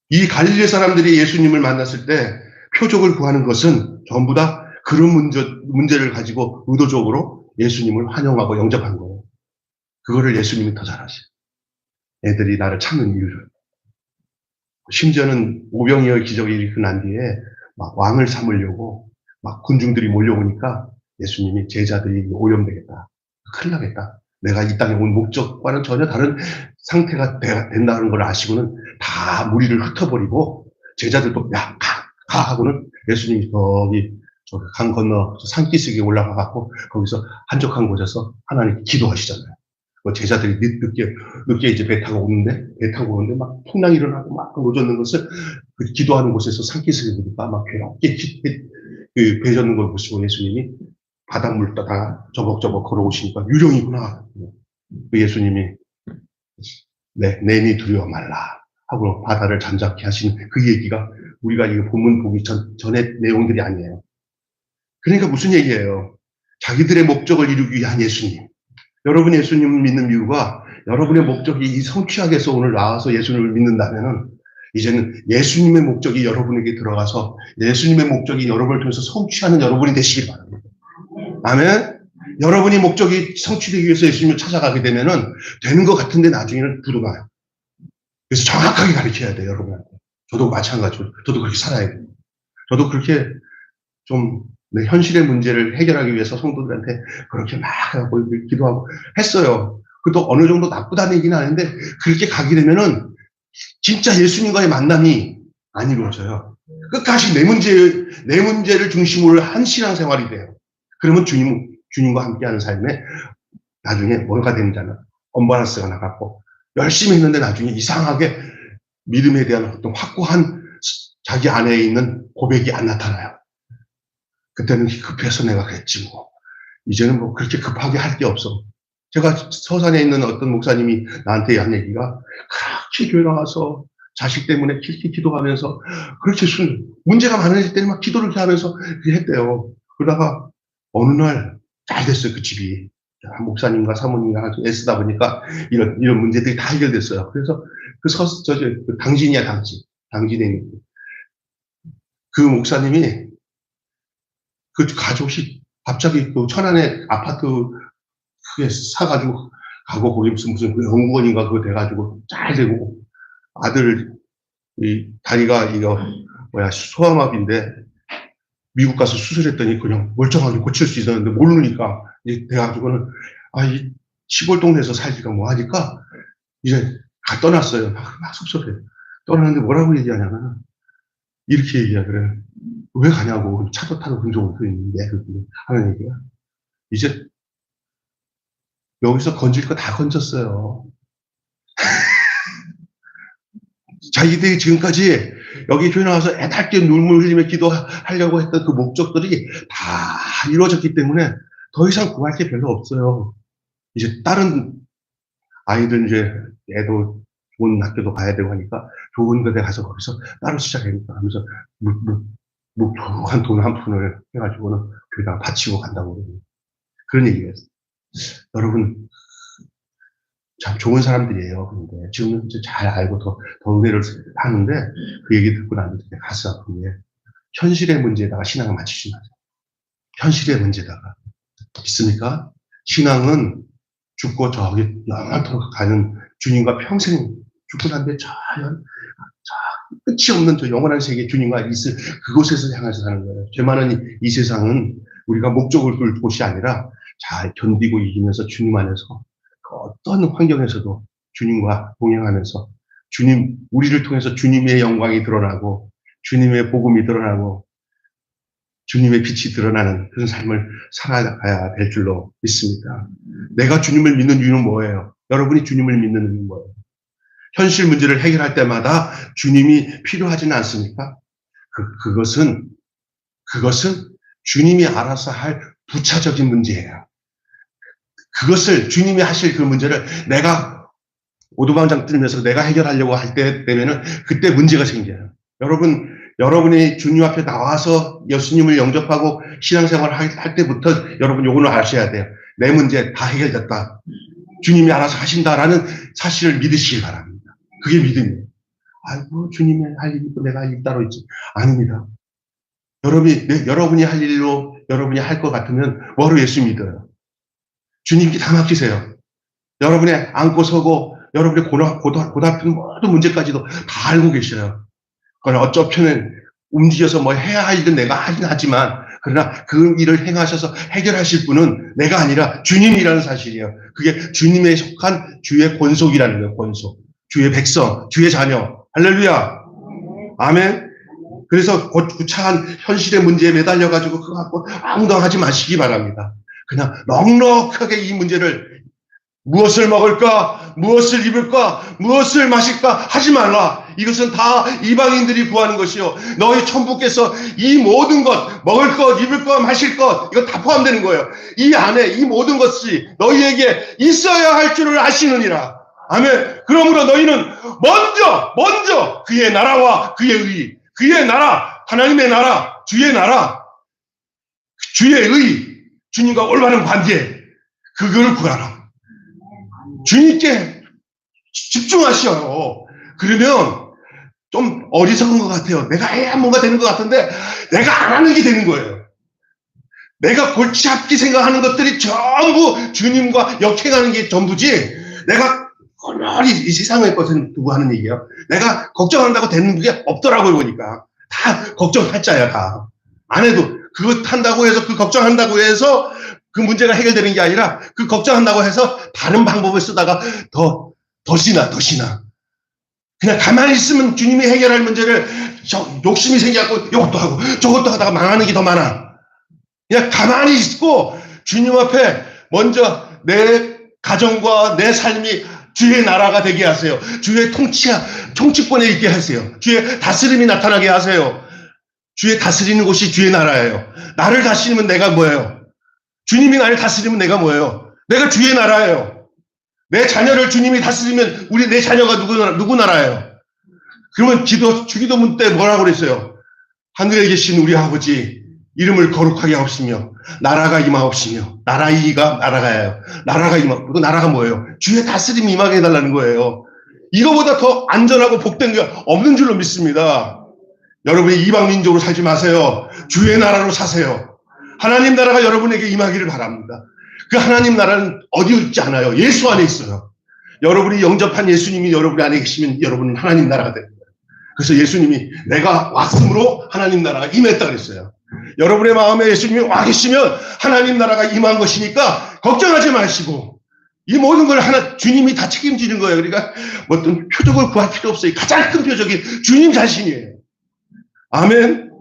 이 갈릴리 사람들이 예수님을 만났을 때 표적을 구하는 것은 전부 다 그런 문제를 가지고 의도적으로 예수님을 환영하고 영접한 거예요. 그거를 예수님이 더 잘하셔요. 애들이 나를 찾는 이유를. 심지어는 오병이어의 기적이 일어난 뒤에 막 왕을 삼으려고 막 군중들이 몰려오니까 예수님이 제자들이 오염되겠다. 큰일 나겠다. 내가 이 땅에 온 목적과는 전혀 다른 상태가 된다는 걸 아시고는 다 무리를 흩어버리고 제자들도 야, 가 하고는 예수님이 저기 강 건너 산기슭에 올라가갖고 거기서 한적한 곳에서 하나님 기도하시잖아요. 제자들이 늦게 이제 배 타고 오는데 막 풍랑이 일어나고 막 노젓는 것을 그 기도하는 곳에서 산기슭에 보니까 막 괴롭게 배 젓는 걸 보시고 예수님이 바닷물 따다가 저벅저벅 걸어오시니까 유령이구나. 그 예수님이 내니 두려워 말라 하고 바다를 잠잠케 하신 그 얘기가 우리가 이 본문 보기 전의 내용들이 아니에요. 그러니까 무슨 얘기예요? 자기들의 목적을 이루기 위한 예수님. 여러분이 예수님을 믿는 이유가 여러분의 목적이 성취하게서 오늘 나와서 예수님을 믿는다면은 이제는 예수님의 목적이 여러분에게 들어가서 예수님의 목적이 여러분을 통해서 성취하는 여러분이 되시길 바랍니다. 아멘. 여러분이 목적이 성취되기 위해서 예수님을 찾아가게 되면은 되는 것 같은데 나중에는 부도나요. 그래서 정확하게 가르쳐야 돼요, 여러분한테. 저도 마찬가지로 저도 그렇게 살아야 돼요. 저도 그렇게 좀 현실의 문제를 해결하기 위해서 성도들한테 그렇게 막 하고 기도하고 했어요. 그것도 어느 정도 나쁘다는 얘기는 아닌데 그렇게 가게 되면은 진짜 예수님과의 만남이 안 이루어져요. 끝까지 내 문제를 중심으로 한 신앙생활이 돼요. 그러면 주님과 함께하는 삶에 나중에 뭐가 되는지는 언밸런스가 나갔고 열심히 했는데 나중에 이상하게 믿음에 대한 어떤 확고한 자기 안에 있는 고백이 안 나타나요. 그때는 급해서 내가 그랬지 뭐. 이제는 뭐 그렇게 급하게 할 게 없어. 제가 서산에 있는 어떤 목사님이 나한테 한 얘기가 그렇게 교회 나와서 자식 때문에 길게 기도하면서 그렇게 문제가 많아질 때는 막 기도를 이렇게 하면서 했대요. 그러다가 어느 날 잘 됐어요, 그 집이. 목사님과 사모님과 애쓰다 보니까 이런 문제들이 다 해결됐어요. 그래서 그 당진에 있는 그 목사님이 그 가족이 갑자기 그 천안에 아파트 크게 사가지고 가고 거기 무슨 연구원인가 그거 돼가지고 잘 되고 아들 다리가 소아마비인데 미국 가서 수술했더니 그냥 멀쩡하게 고칠 수 있었는데 모르니까 이제 돼가지고는 이 시골 동네에서 살기가 뭐 하니까 이제 떠났어요. 막 섭섭해. 떠나는데 뭐라고 얘기하냐면 이렇게 얘기하더래. 왜 가냐고 차도 타고 근종을 있는데 하는 얘기가 이제 여기서 건질 거 다 건졌어요. 자기들이 지금까지 여기 교회 나와서 애달게 눈물 흘리며 기도하려고 했던 그 목적들이 다 이루어졌기 때문에 더 이상 구할 게 별로 없어요. 이제 다른 아이들 이제 애도 좋은 학교도 가야 되고 하니까 좋은 데에 가서 거기서 따로 시작하니까 하면서 무한 돈 한 푼을 해가지고는 교회다가 바치고 간다고 그런 얘기가 있어요. 여러분 참 좋은 사람들이에요. 그런데 지금은 이제 잘 알고 더 은혜를 하는데 그 얘기 듣고 나면 되게 가슴 아픈 게 현실의 문제에다가 신앙을 맞추지 마세요. 현실의 문제다가. 있습니까? 신앙은 죽고 저기 영원토록 가는 주님과 평생 죽고 난 뒤에 저 끝이 없는 저 영원한 세계 주님과 있을 그곳에서 향해서 사는 거예요. 죄 많은 이 세상은 우리가 목적을 둘 곳이 아니라 잘 견디고 이기면서 주님 안에서 그 어떤 환경에서도 주님과 동행하면서 주님, 우리를 통해서 주님의 영광이 드러나고 주님의 복음이 드러나고 주님의 빛이 드러나는 그런 삶을 살아가야 될 줄로 믿습니다. 내가 주님을 믿는 이유는 뭐예요? 여러분이 주님을 믿는 이유는 뭐예요? 현실 문제를 해결할 때마다 주님이 필요하지는 않습니까? 그것은 주님이 알아서 할 부차적인 문제예요. 그것을 주님이 하실 그 문제를 내가 오두방장 들면서 내가 해결하려고 할 때 되면은 그때 문제가 생겨요. 여러분이 주님 앞에 나와서 예수님을 영접하고 신앙생활을 할 때부터 여러분 요거는 아셔야 돼요. 내 문제 다 해결됐다. 주님이 알아서 하신다라는 사실을 믿으시기 바랍니다. 그게 믿음이에요. 아이고, 주님이 할 일이 있고 내가 할 일이 따로 있지. 아닙니다. 여러분이 할 일로 여러분이 할 것 같으면 뭐로 예수 믿어요? 주님께 다 맡기세요. 여러분의 앉고 서고 여러분의 고달픈 모든 문제까지도 다 알고 계셔요. 그러나 어쩌면 움직여서 뭐 해야 할 일은 내가 하긴 하지만 그러나 그 일을 행하셔서 해결하실 분은 내가 아니라 주님이라는 사실이에요. 그게 주님에 속한 주의 권속이라는 거예요. 권속. 주의 백성, 주의 자녀. 할렐루야. 아멘. 그래서 구차한 현실의 문제에 매달려가지고 그거 갖고 엉덩하지 마시기 바랍니다. 그냥 넉넉하게 이 문제를 무엇을 먹을까, 무엇을 입을까, 무엇을 마실까 하지 말라. 이것은 다 이방인들이 구하는 것이요. 너희 천부께서 이 모든 것, 먹을 것, 입을 것, 마실 것, 이거 다 포함되는 거예요. 이 안에 이 모든 것이 너희에게 있어야 할 줄을 아시느니라. 아멘. 그러므로 너희는 먼저 그의 나라와 그의 나라, 하나님의 나라, 주의 나라, 주의 의, 주님과 올바른 관계, 그걸 구하라. 주님께 집중하셔요. 그러면 좀 어리석은 것 같아요. 내가 해야 뭔가 되는 것 같은데 내가 안 하는 게 되는 거예요. 내가 골치 잡기 생각하는 것들이 전부 주님과 역행하는 게 전부지 내가 얼마나 이 세상의 것을 두고 하는 얘기예요. 내가 걱정한다고 되는 게 없더라고요. 보니까 다 걱정 타짜야. 다. 안 해도 그거 한다고 해서 그 걱정한다고 해서 그 문제가 해결되는 게 아니라 그 걱정한다고 해서 다른 방법을 쓰다가 더 신나. 그냥 가만히 있으면 주님이 해결할 문제를 욕심이 생겨갖고 이것도 하고 저것도 하다가 망하는 게 더 많아. 그냥 가만히 있고 주님 앞에 먼저 내 가정과 내 삶이 주의 나라가 되게 하세요. 주의 통치권에 있게 하세요. 주의 다스림이 나타나게 하세요. 주의 다스리는 곳이 주의 나라예요. 나를 다스리면 내가 뭐예요? 주님이 나를 다스리면 내가 뭐예요? 내가 주의 나라예요. 내 자녀를 주님이 다스리면 내 자녀가 누구 나라예요? 그러면 주기도문 때 뭐라고 그랬어요? 하늘에 계신 우리 아버지 이름을 거룩하게 하옵시며 나라가 임하옵시며 나라가예요. 나라가 임하옵시며 그 나라가 뭐예요? 주의 다스림이 임하게 해달라는 거예요. 이거보다 더 안전하고 복된 게 없는 줄로 믿습니다. 여러분이 이방민족으로 살지 마세요. 주의 나라로 사세요. 하나님 나라가 여러분에게 임하기를 바랍니다. 그 하나님 나라는 어디 있지 않아요. 예수 안에 있어요. 여러분이 영접한 예수님이 여러분 안에 계시면 여러분은 하나님 나라가 됩니다. 그래서 예수님이 내가 왔으므로 하나님 나라가 임했다 그랬어요. 여러분의 마음에 예수님이 와 계시면 하나님 나라가 임한 것이니까 걱정하지 마시고 이 모든 걸 주님이 다 책임지는 거예요. 그러니까 어떤 표적을 구할 필요 없어요. 가장 큰 표적이 주님 자신이에요. 아멘.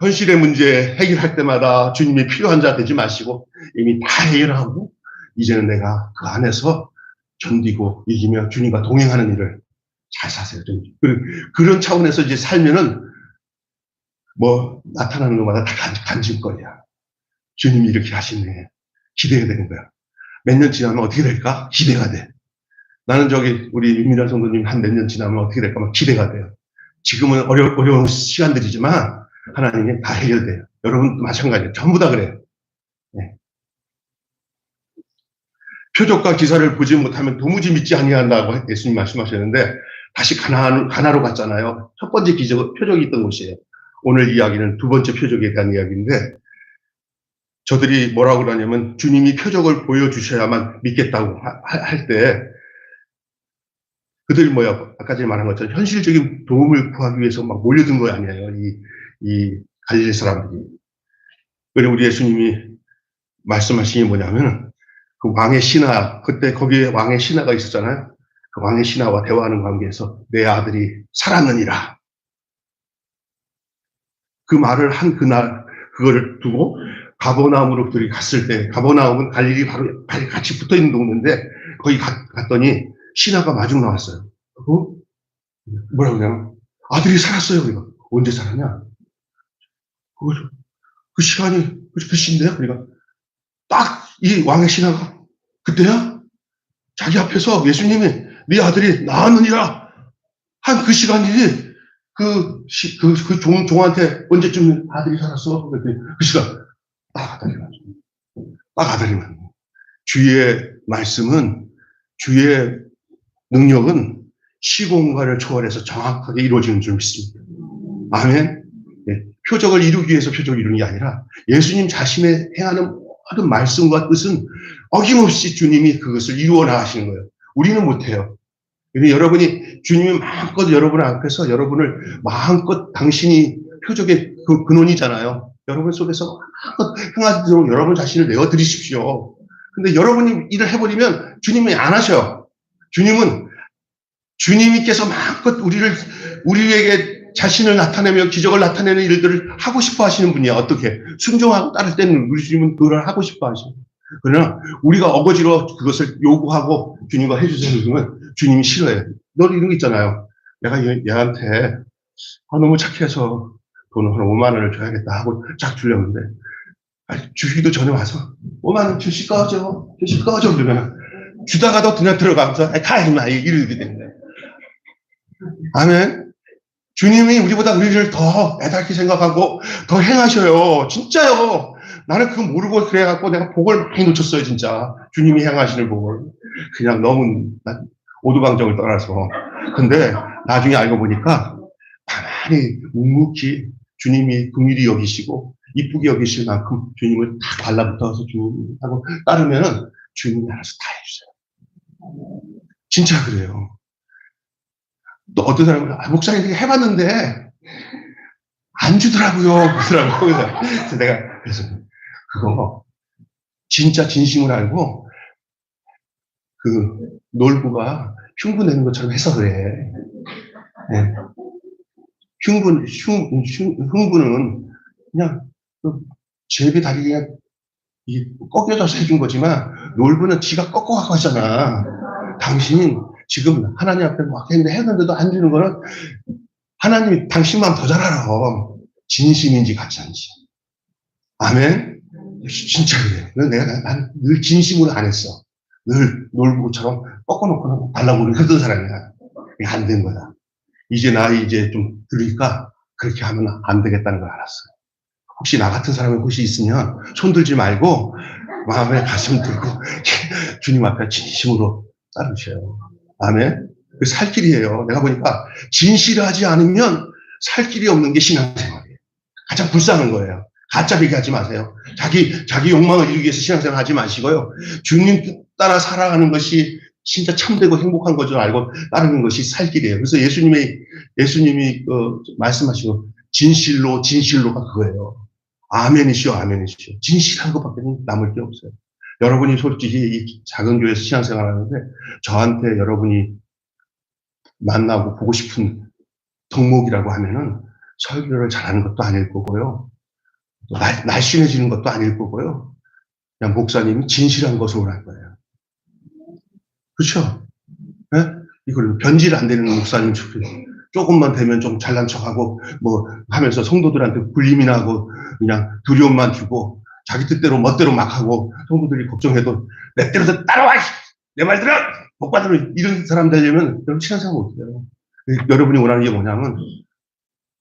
현실의 문제 해결할 때마다 주님이 필요한 자 되지 마시고 이미 다 해결하고 이제는 내가 그 안에서 견디고 이기며 주님과 동행하는 일을 잘 사세요. 그런 차원에서 이제 살면은 뭐 나타나는 것마다 다 간증거리야. 주님이 이렇게 하시네. 기대가 되는 거야. 몇 년 지나면 어떻게 될까? 기대가 돼. 나는 우리 윤미란 성도님 한 몇 년 지나면 어떻게 될까? 막 기대가 돼요. 지금은 어려운 시간들이지만 하나님이 다 해결돼요. 여러분도 마찬가지예요. 전부 다 그래요. 네. 표적과 기사를 보지 못하면 도무지 믿지 아니한다고 예수님 말씀하셨는데 다시 가나로 갔잖아요. 첫 번째 표적이 있던 곳이에요. 오늘 이야기는 두 번째 표적에 대한 이야기인데 저들이 뭐라고 그러냐면 주님이 표적을 보여주셔야만 믿겠다고 할 때 그들이 아까 전에 말한 것처럼 현실적인 도움을 구하기 위해서 막 몰려든 거 아니에요. 이 갈릴리 사람들이. 그리고 우리 예수님이 말씀하신 게 뭐냐면 그 왕의 신하, 그때 거기에 왕의 신하가 있었잖아요. 그 왕의 신하와 대화하는 관계에서 내 아들이 살았느니라. 그 말을 한 그날 그거를 두고 가버나움으로 그들이 갔을 때 가버나움은 갈릴리 바로 같이 붙어있는 동네인데 거기 갔더니 신하가 마중 나왔어요. 뭐라고 그러냐면 아들이 살았어요. 그러니까 언제 살았냐? 그 시간이 그 시인데요. 그러니까 딱 이 왕의 신하가 그때야 자기 앞에서 예수님이 네 아들이 나았느니라 한 그 시간이 그 종한테 언제쯤 아들이 살았어? 그랬더니 그 시간 딱 아들이만. 주의 말씀은 주의 능력은 시공간을 초월해서 정확하게 이루어지는 줄 믿습니다. 아멘. 네, 표적을 이루기 위해서 표적을 이루는 게 아니라 예수님 자신의 행하는 모든 말씀과 뜻은 어김없이 주님이 그것을 이루어 나가시는 거예요. 우리는 못해요. 여러분이 주님이 마음껏 여러분 앞에서 여러분을 마음껏 당신이 표적의 그 근원이잖아요. 여러분 속에서 마음껏 행하도록 여러분 자신을 내어드리십시오. 근데 여러분이 일을 해버리면 주님이 안 하셔요. 주님께서 마음껏 우리에게 자신을 나타내며 기적을 나타내는 일들을 하고 싶어 하시는 분이야. 어떻게? 순종하고 따를 때는 우리 주님은 그걸 하고 싶어 하시는. 그러나 우리가 어거지로 그것을 요구하고 주님과 해주세요. 그러면 주님이 싫어해요. 너 이런 거 있잖아요. 내가 얘한테 너무 착해서 돈을 한 5만 원을 줘야겠다 하고 쫙 주려는데 주기도 전에 와서 5만 원 주실 거죠? 그러면 주다가도 그냥 들어가면서 가 임마 이러게 되는 거예요. 아멘. 주님이 우리를 더 애달게 생각하고 더 행하셔요. 진짜요. 나는 그거 모르고 그래갖고 내가 복을 많이 놓쳤어요. 진짜 주님이 행하시는 복을 그냥 너무 오두방정을 떠나서. 근데 나중에 알고 보니까 가만히 묵묵히 주님이 긍휼히 여기시고 이쁘게 여기실 만큼 주님을 다 달라붙어서 주님하고 따르면은 주님이 알아서 다 해주세요. 진짜 그래요. 또 어떤 사람은 목사님 해봤는데 안 주더라고요. 그래서 내가 그거 진짜 진심을 알고 그 놀부가 흉부내는 것처럼 해서 그래. 네. 흉부는 그냥 제비 다리가 꺾여져서 해준 거지만 놀부는 지가 꺾어가고 하잖아. 당신은 지금 하나님 앞에 막 했는데도 안 주는 거는 하나님이 당신만 더 잘 알아. 진심인지 가짜인지. 아멘. 진짜 그래. 난 늘 진심으로 안 했어. 늘 놀부처럼 꺾어놓고 달라고 그러던 사람이야. 이게 안 된 거야. 이제 좀 들으니까 그렇게 하면 안 되겠다는 걸 알았어요. 혹시 나 같은 사람이 혹시 있으면 손 들지 말고 마음에 가슴 들고 주님 앞에 진심으로 따르셔요. 아멘. 그 살 길이에요. 내가 보니까 진실하지 않으면 살 길이 없는 게 신앙생활이에요. 가장 불쌍한 거예요. 가짜 얘기하지 마세요. 자기 욕망을 이루기 위해서 신앙생활 하지 마시고요. 주님 뜻 따라 살아가는 것이 진짜 참되고 행복한 것을 알고 따르는 것이 살 길이에요. 그래서 예수님이 말씀하시고 진실로가 그거예요. 아멘이시오. 진실한 것밖에 남을 게 없어요. 여러분이 솔직히 이 작은 교회에서 신앙생활 하는데 저한테 여러분이 만나고 보고 싶은 덕목이라고 하면은 설교를 잘하는 것도 아닐 거고요. 날씬해지는 것도 아닐 거고요. 그냥 목사님이 진실한 것을 원할 거예요. 그렇죠? 네? 이걸 변질 안 되는 목사님 조금만 되면 좀 잘난 척하고 뭐 하면서 성도들한테 불림이나 하고 그냥 두려움만 주고 자기 뜻대로 멋대로 막 하고 성도들이 걱정해도 내 때로 따라와! 내 말 들어! 복 받으면 이런 사람 되려면 여러분 신앙생활 못해요. 여러분이 원하는 게 뭐냐면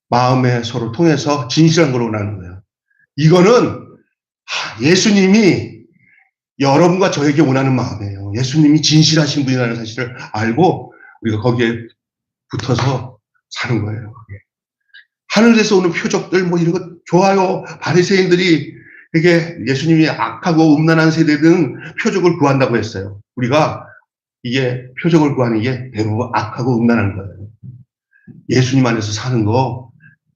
마음에 서로 통해서 진실한 걸 원하는 거예요. 이거는 예수님이 여러분과 저에게 원하는 마음이에요. 예수님이 진실하신 분이라는 사실을 알고 우리가 거기에 붙어서 사는 거예요. 하늘에서 오는 표적들 뭐 이런 거 좋아요. 바리새인들이 이게 예수님이 악하고 음란한 세대들은 표적을 구한다고 했어요. 우리가 이게 표적을 구하는 게 대부분 악하고 음란한 거예요. 예수님 안에서 사는 거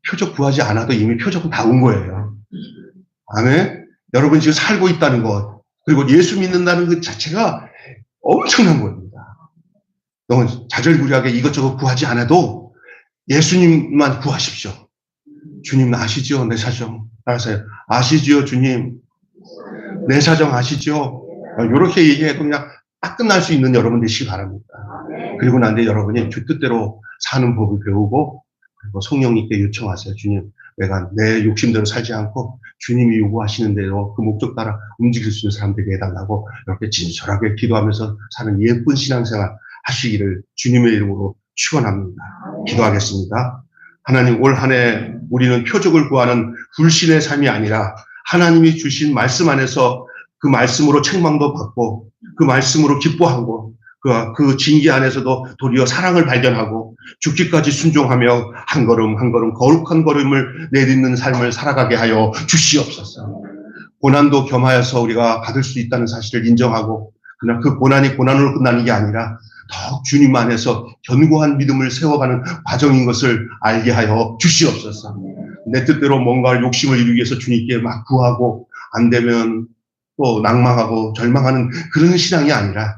표적 구하지 않아도 이미 표적은 다 온 거예요. 아멘. 여러분 지금 살고 있다는 것, 그리고 예수 믿는다는 것 자체가 엄청난 겁니다. 너무 자절구레하게 이것저것 구하지 않아도 예수님만 구하십시오. 주님 아시죠? 내 사정. 알았어요. 아시죠, 주님? 내 사정 아시죠? 이렇게 얘기해도 그냥 딱 끝날 수 있는 여러분 되시기 바랍니다. 그리고 난 뒤에 여러분이 주 뜻대로 사는 법을 배우고, 그리고 성령님께 요청하세요. 주님, 내가 내 욕심대로 살지 않고 주님이 요구하시는 대로 그 목적 따라 움직일 수 있는 사람 되게 해달라고 이렇게 진솔하게 기도하면서 사는 예쁜 신앙생활 하시기를 주님의 이름으로 축원합니다. 기도하겠습니다. 하나님, 올 한 해 우리는 표적을 구하는 불신의 삶이 아니라 하나님이 주신 말씀 안에서 그 말씀으로 책망도 받고 그 말씀으로 기뻐하고 그 징계 안에서도 도리어 사랑을 발견하고 죽기까지 순종하며 한 걸음 한 걸음 거룩한 걸음을 내딛는 삶을 살아가게 하여 주시옵소서. 고난도 겸하여서 우리가 받을 수 있다는 사실을 인정하고, 그냥 그 고난이 고난으로 끝나는 게 아니라 더욱 주님 안에서 견고한 믿음을 세워가는 과정인 것을 알게 하여 주시옵소서. 내 뜻대로 뭔가 욕심을 이루기 위해서 주님께 막 구하고 안 되면 또 낭망하고 절망하는 그런 신앙이 아니라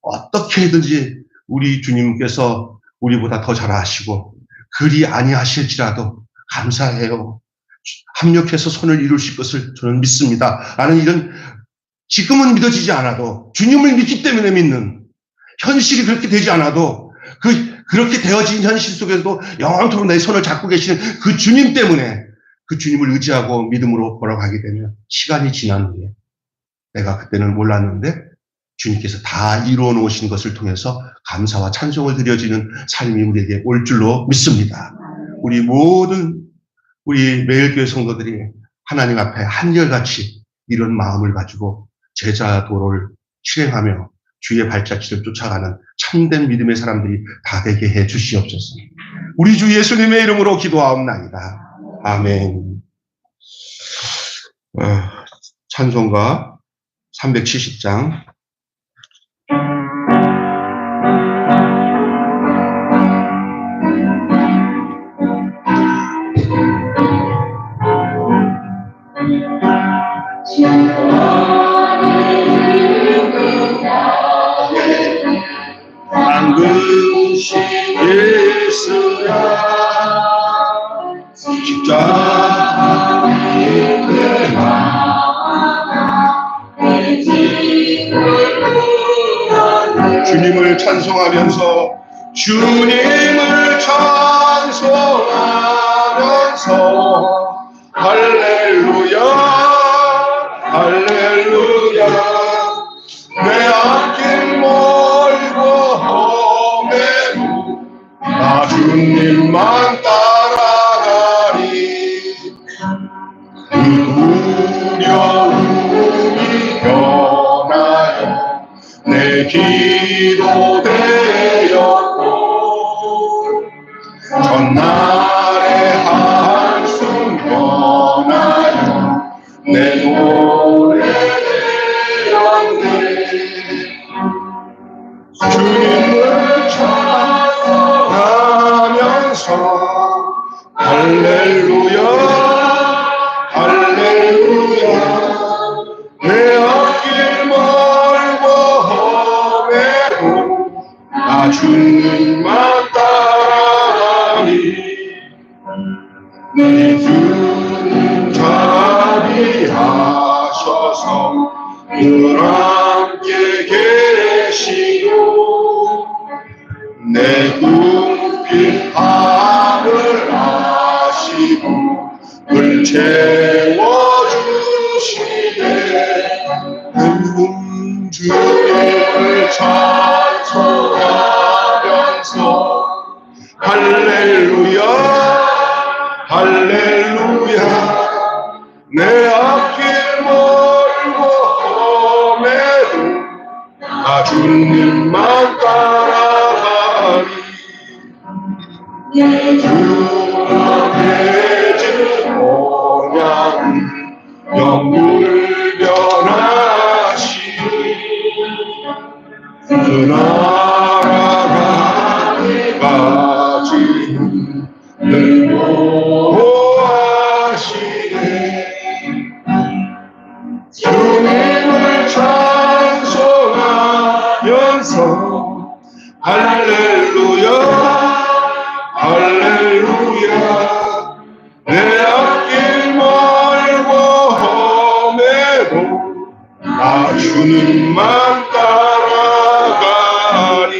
어떻게든지 우리 주님께서 우리보다 더 잘 아시고 그리 아니하실지라도 감사해요. 합력해서 손을 이루실 것을 저는 믿습니다. 라는 이런 지금은 믿어지지 않아도 주님을 믿기 때문에 믿는, 현실이 그렇게 되지 않아도 그렇게 되어진 현실 속에서도 영원토록 내 손을 잡고 계시는 그 주님 때문에 그 주님을 의지하고 믿음으로 걸어가게 되면 시간이 지난 후에 내가 그때는 몰랐는데 주님께서 다 이루어 놓으신 것을 통해서 감사와 찬송을 드려지는 삶이 우리에게 올 줄로 믿습니다. 우리 모든 우리 매일교회 성도들이 하나님 앞에 한결같이 이런 마음을 가지고 제자 도를 실행하며 주의 발자취를 쫓아가는 참된 믿음의 사람들이 다 되게 해 주시옵소서. 우리 주 예수님의 이름으로 기도하옵나이다. 아멘. 찬송가 370장 방금씩 예수야 십자가에 주님을 찬송하면서 할렐루야 할렐루야 내 앞길 멀고 험해도 나 주님만 따라가리. 그 두려움이 변하여 내 기도 되었고 전날의 한숨 변하여 내 노래 되었네. 주님을 찬송하면서 할렐루야 할렐루야 내 앞길 멀고 험해도 나 주님만 따라가리. 내 주님 자비하셔서 늘 함께 계시고 내 꿈길 밤을 아시고 늘 채워주시네. 주님을 찬송하면서 할렐루야 할렐루야 내 앞길 멀고 험해도 나 주님 유명해진 언약 영웅을 변하시니 그 나라가 가진 늘 보호하시네 주님을 찬송하면서 할렐루야 할렐루야 내 앞길 멀고 험해도 나 주님만 따라가니.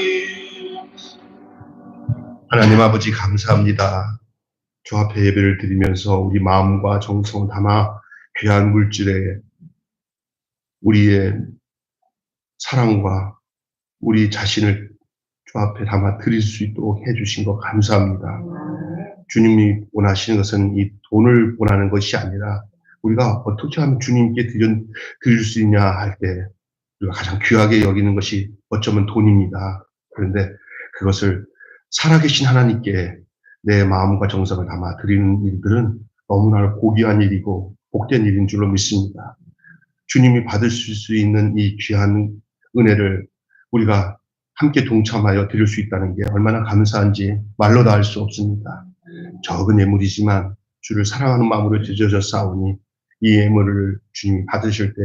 하나님 아버지 감사합니다. 주 앞에 예배를 드리면서 우리 마음과 정성을 담아 귀한 물질에 우리의 사랑과 우리 자신을 주 앞에 담아 드릴 수 있도록 해주신 것 감사합니다. 주님이 원하시는 것은 이 돈을 원하는 것이 아니라 우리가 어떻게 하면 주님께 드릴 수 있냐 할 때 우리가 가장 귀하게 여기는 것이 어쩌면 돈입니다. 그런데 그것을 살아계신 하나님께 내 마음과 정성을 담아 드리는 일들은 너무나 고귀한 일이고 복된 일인 줄로 믿습니다. 주님이 받으실 수 있는 이 귀한 은혜를 우리가 함께 동참하여 드릴 수 있다는 게 얼마나 감사한지 말로 다 할 수 없습니다. 적은 예물이지만 주를 사랑하는 마음으로 드려져 싸우니 이 예물을 주님이 받으실 때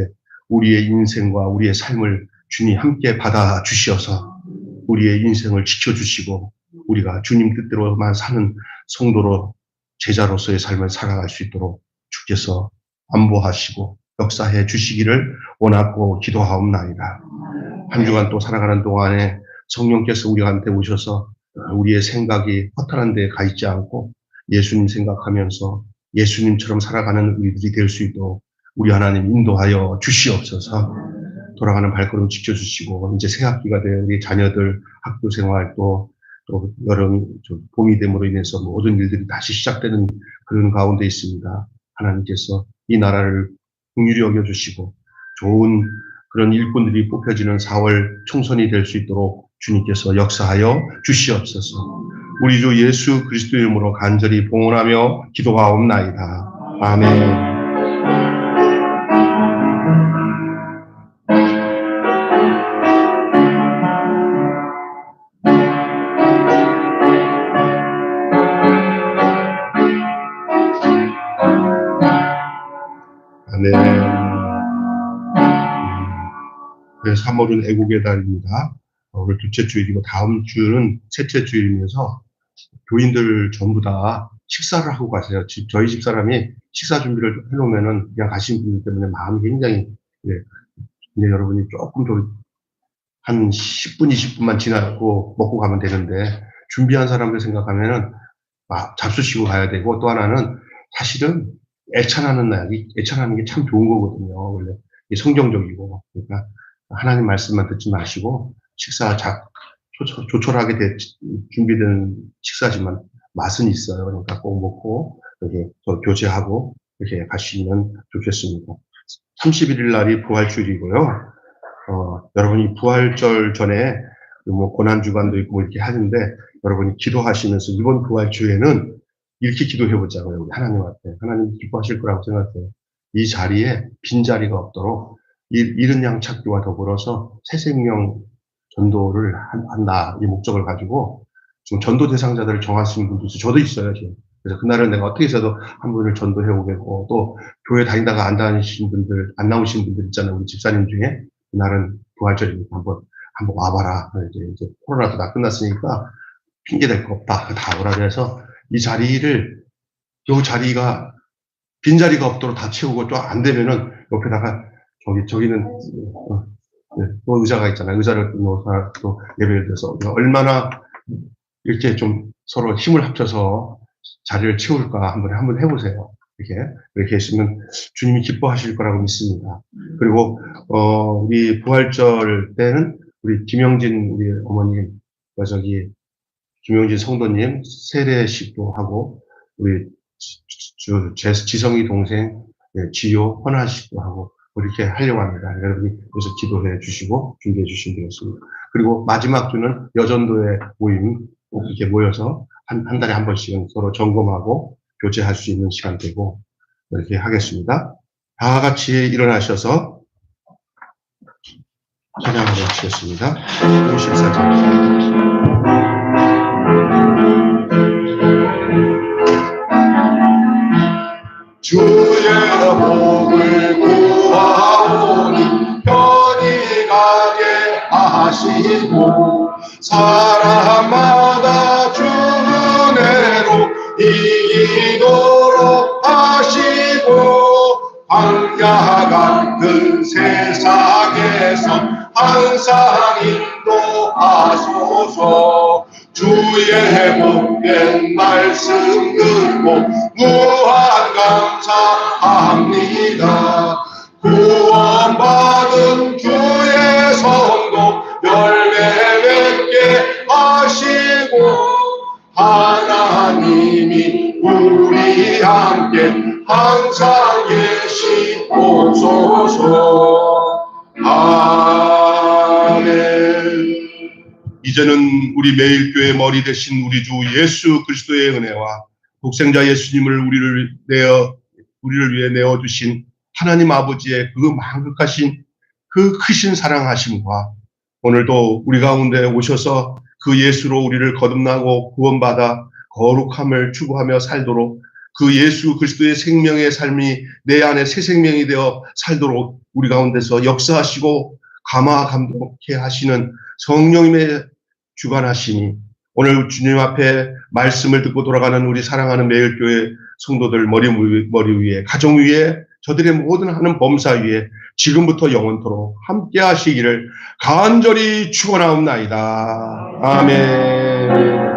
우리의 인생과 우리의 삶을 주님이 함께 받아 주시어서 우리의 인생을 지켜주시고 우리가 주님 뜻대로만 사는 성도로 제자로서의 삶을 살아갈 수 있도록 주께서 안보하시고 역사해 주시기를 원하고 기도하옵나이다. 한 주간 또 살아가는 동안에 성령께서 우리한테 오셔서 우리의 생각이 허탈한 데에 가 있지 않고 예수님 생각하면서 예수님처럼 살아가는 우리들이 될 수 있도록 우리 하나님 인도하여 주시옵소서. 돌아가는 발걸음 지켜주시고 이제 새 학기가 된 우리 자녀들 학교 생활 또 여름 봄이 됨으로 인해서 모든 일들이 다시 시작되는 그런 가운데 있습니다. 하나님께서 이 나라를 긍휼히 여겨주시고 좋은 그런 일꾼들이 뽑혀지는 4월 총선이 될 수 있도록 주님께서 역사하여 주시옵소서. 우리 주 예수 그리스도의 이름으로 간절히 봉헌하며 기도하옵나이다. 아멘. 아멘. 3월은 애국의 달입니다. 오늘 둘째 주일이고 다음 주는 셋째 주일이면서 교인들 전부 다 식사를 하고 가세요. 저희 집사람이 식사 준비를 해놓으면은 그냥 가신 분들 때문에 마음이 굉장히, 근데 여러분이 조금 더 한 10분, 20분만 지나고 먹고 가면 되는데 준비한 사람들 생각하면은 잡수시고 가야 되고 또 하나는 사실은 애찬하는 게 참 좋은 거거든요. 원래 성경적이고. 그러니까 하나님 말씀만 듣지 마시고 식사 조촐하게 준비된 식사지만 맛은 있어요. 그러니까 꼭 먹고 이렇게 또 교제하고 이렇게 가시면 좋겠습니다. 31일 날이 부활주일이고요. 여러분이 부활절 전에 고난주간도 있고 이렇게 하는데 여러분이 기도하시면서 이번 부활주에는 이렇게 기도해보자고요. 우리 하나님 앞에. 하나님 기뻐하실 거라고 생각해요. 이 자리에 빈자리가 없도록 잃은 양 찾기와 더불어서 새 생명 전도를 한다. 이 목적을 가지고 지금 전도 대상자들을 정하시는 분도 있어요. 저도 있어요. 지금. 그래서 그날은 내가 어떻게 해서도 한 분을 전도해 오겠고 또 교회 다니다가 안 다니신 분들, 안 나오신 분들 있잖아요. 우리 집사님 중에 그날은 부활절이니까 한번 와봐라. 이제 코로나도 다 끝났으니까 핑계 댈 거 없다. 다 오라 그래서 이 자리를 요 자리가 빈자리가 없도록 다 채우고 또 안 되면은 옆에다가 저기는 또 의자가 있잖아요. 의자를 놓아서 또 예배를 드려서 얼마나 이렇게 좀 서로 힘을 합쳐서 자리를 채울까 한번 해보세요. 이렇게 했으면 주님이 기뻐하실 거라고 믿습니다. 그리고 우리 부활절 때는 우리 김영진 우리 어머님 김영진 성도님 세례식도 하고 우리 지성이 동생 지효 헌화식도 하고 이렇게 하려고 합니다. 여러분이 그래서 기도해 주시고 준비해 주시면 되겠습니다. 그리고 마지막 주는 여전도의 모임 꼭 이렇게 모여서 한 달에 한 번씩은 서로 점검하고 교제할 수 있는 시간 되고 이렇게 하겠습니다. 다 같이 일어나셔서 찬양을 마치겠습니다. 54장. 주의 복을 구하오니 편히 가게 하시고 사람마다 주 은혜로 이기도록 하시고 광야 같은 세상에서 항상 인도하소서. 주의 복된 말씀 듣고 무한 감사합니다. 구원받은 주의 성도 열매 맺게 하시고 하나님이 우리 함께 항상 계시옵소서. 아멘. 이제는 우리 매일교회 머리 되신 우리 주 예수 그리스도의 은혜와 독생자 예수님을 우리를 위해 내어주신 하나님 아버지의 그 만극하신 그 크신 사랑하심과 오늘도 우리 가운데 오셔서 그 예수로 우리를 거듭나고 구원받아 거룩함을 추구하며 살도록 그 예수 그리스도의 생명의 삶이 내 안에 새 생명이 되어 살도록 우리 가운데서 역사하시고 감화감동케 하시는 성령님의 주관하시니 오늘 주님 앞에 말씀을 듣고 돌아가는 우리 사랑하는 매일교회 성도들 머리 위에 가정 위에 저들의 모든 하는 범사 위에 지금부터 영원토록 함께 하시기를 간절히 축원하옵나이다. 아멘.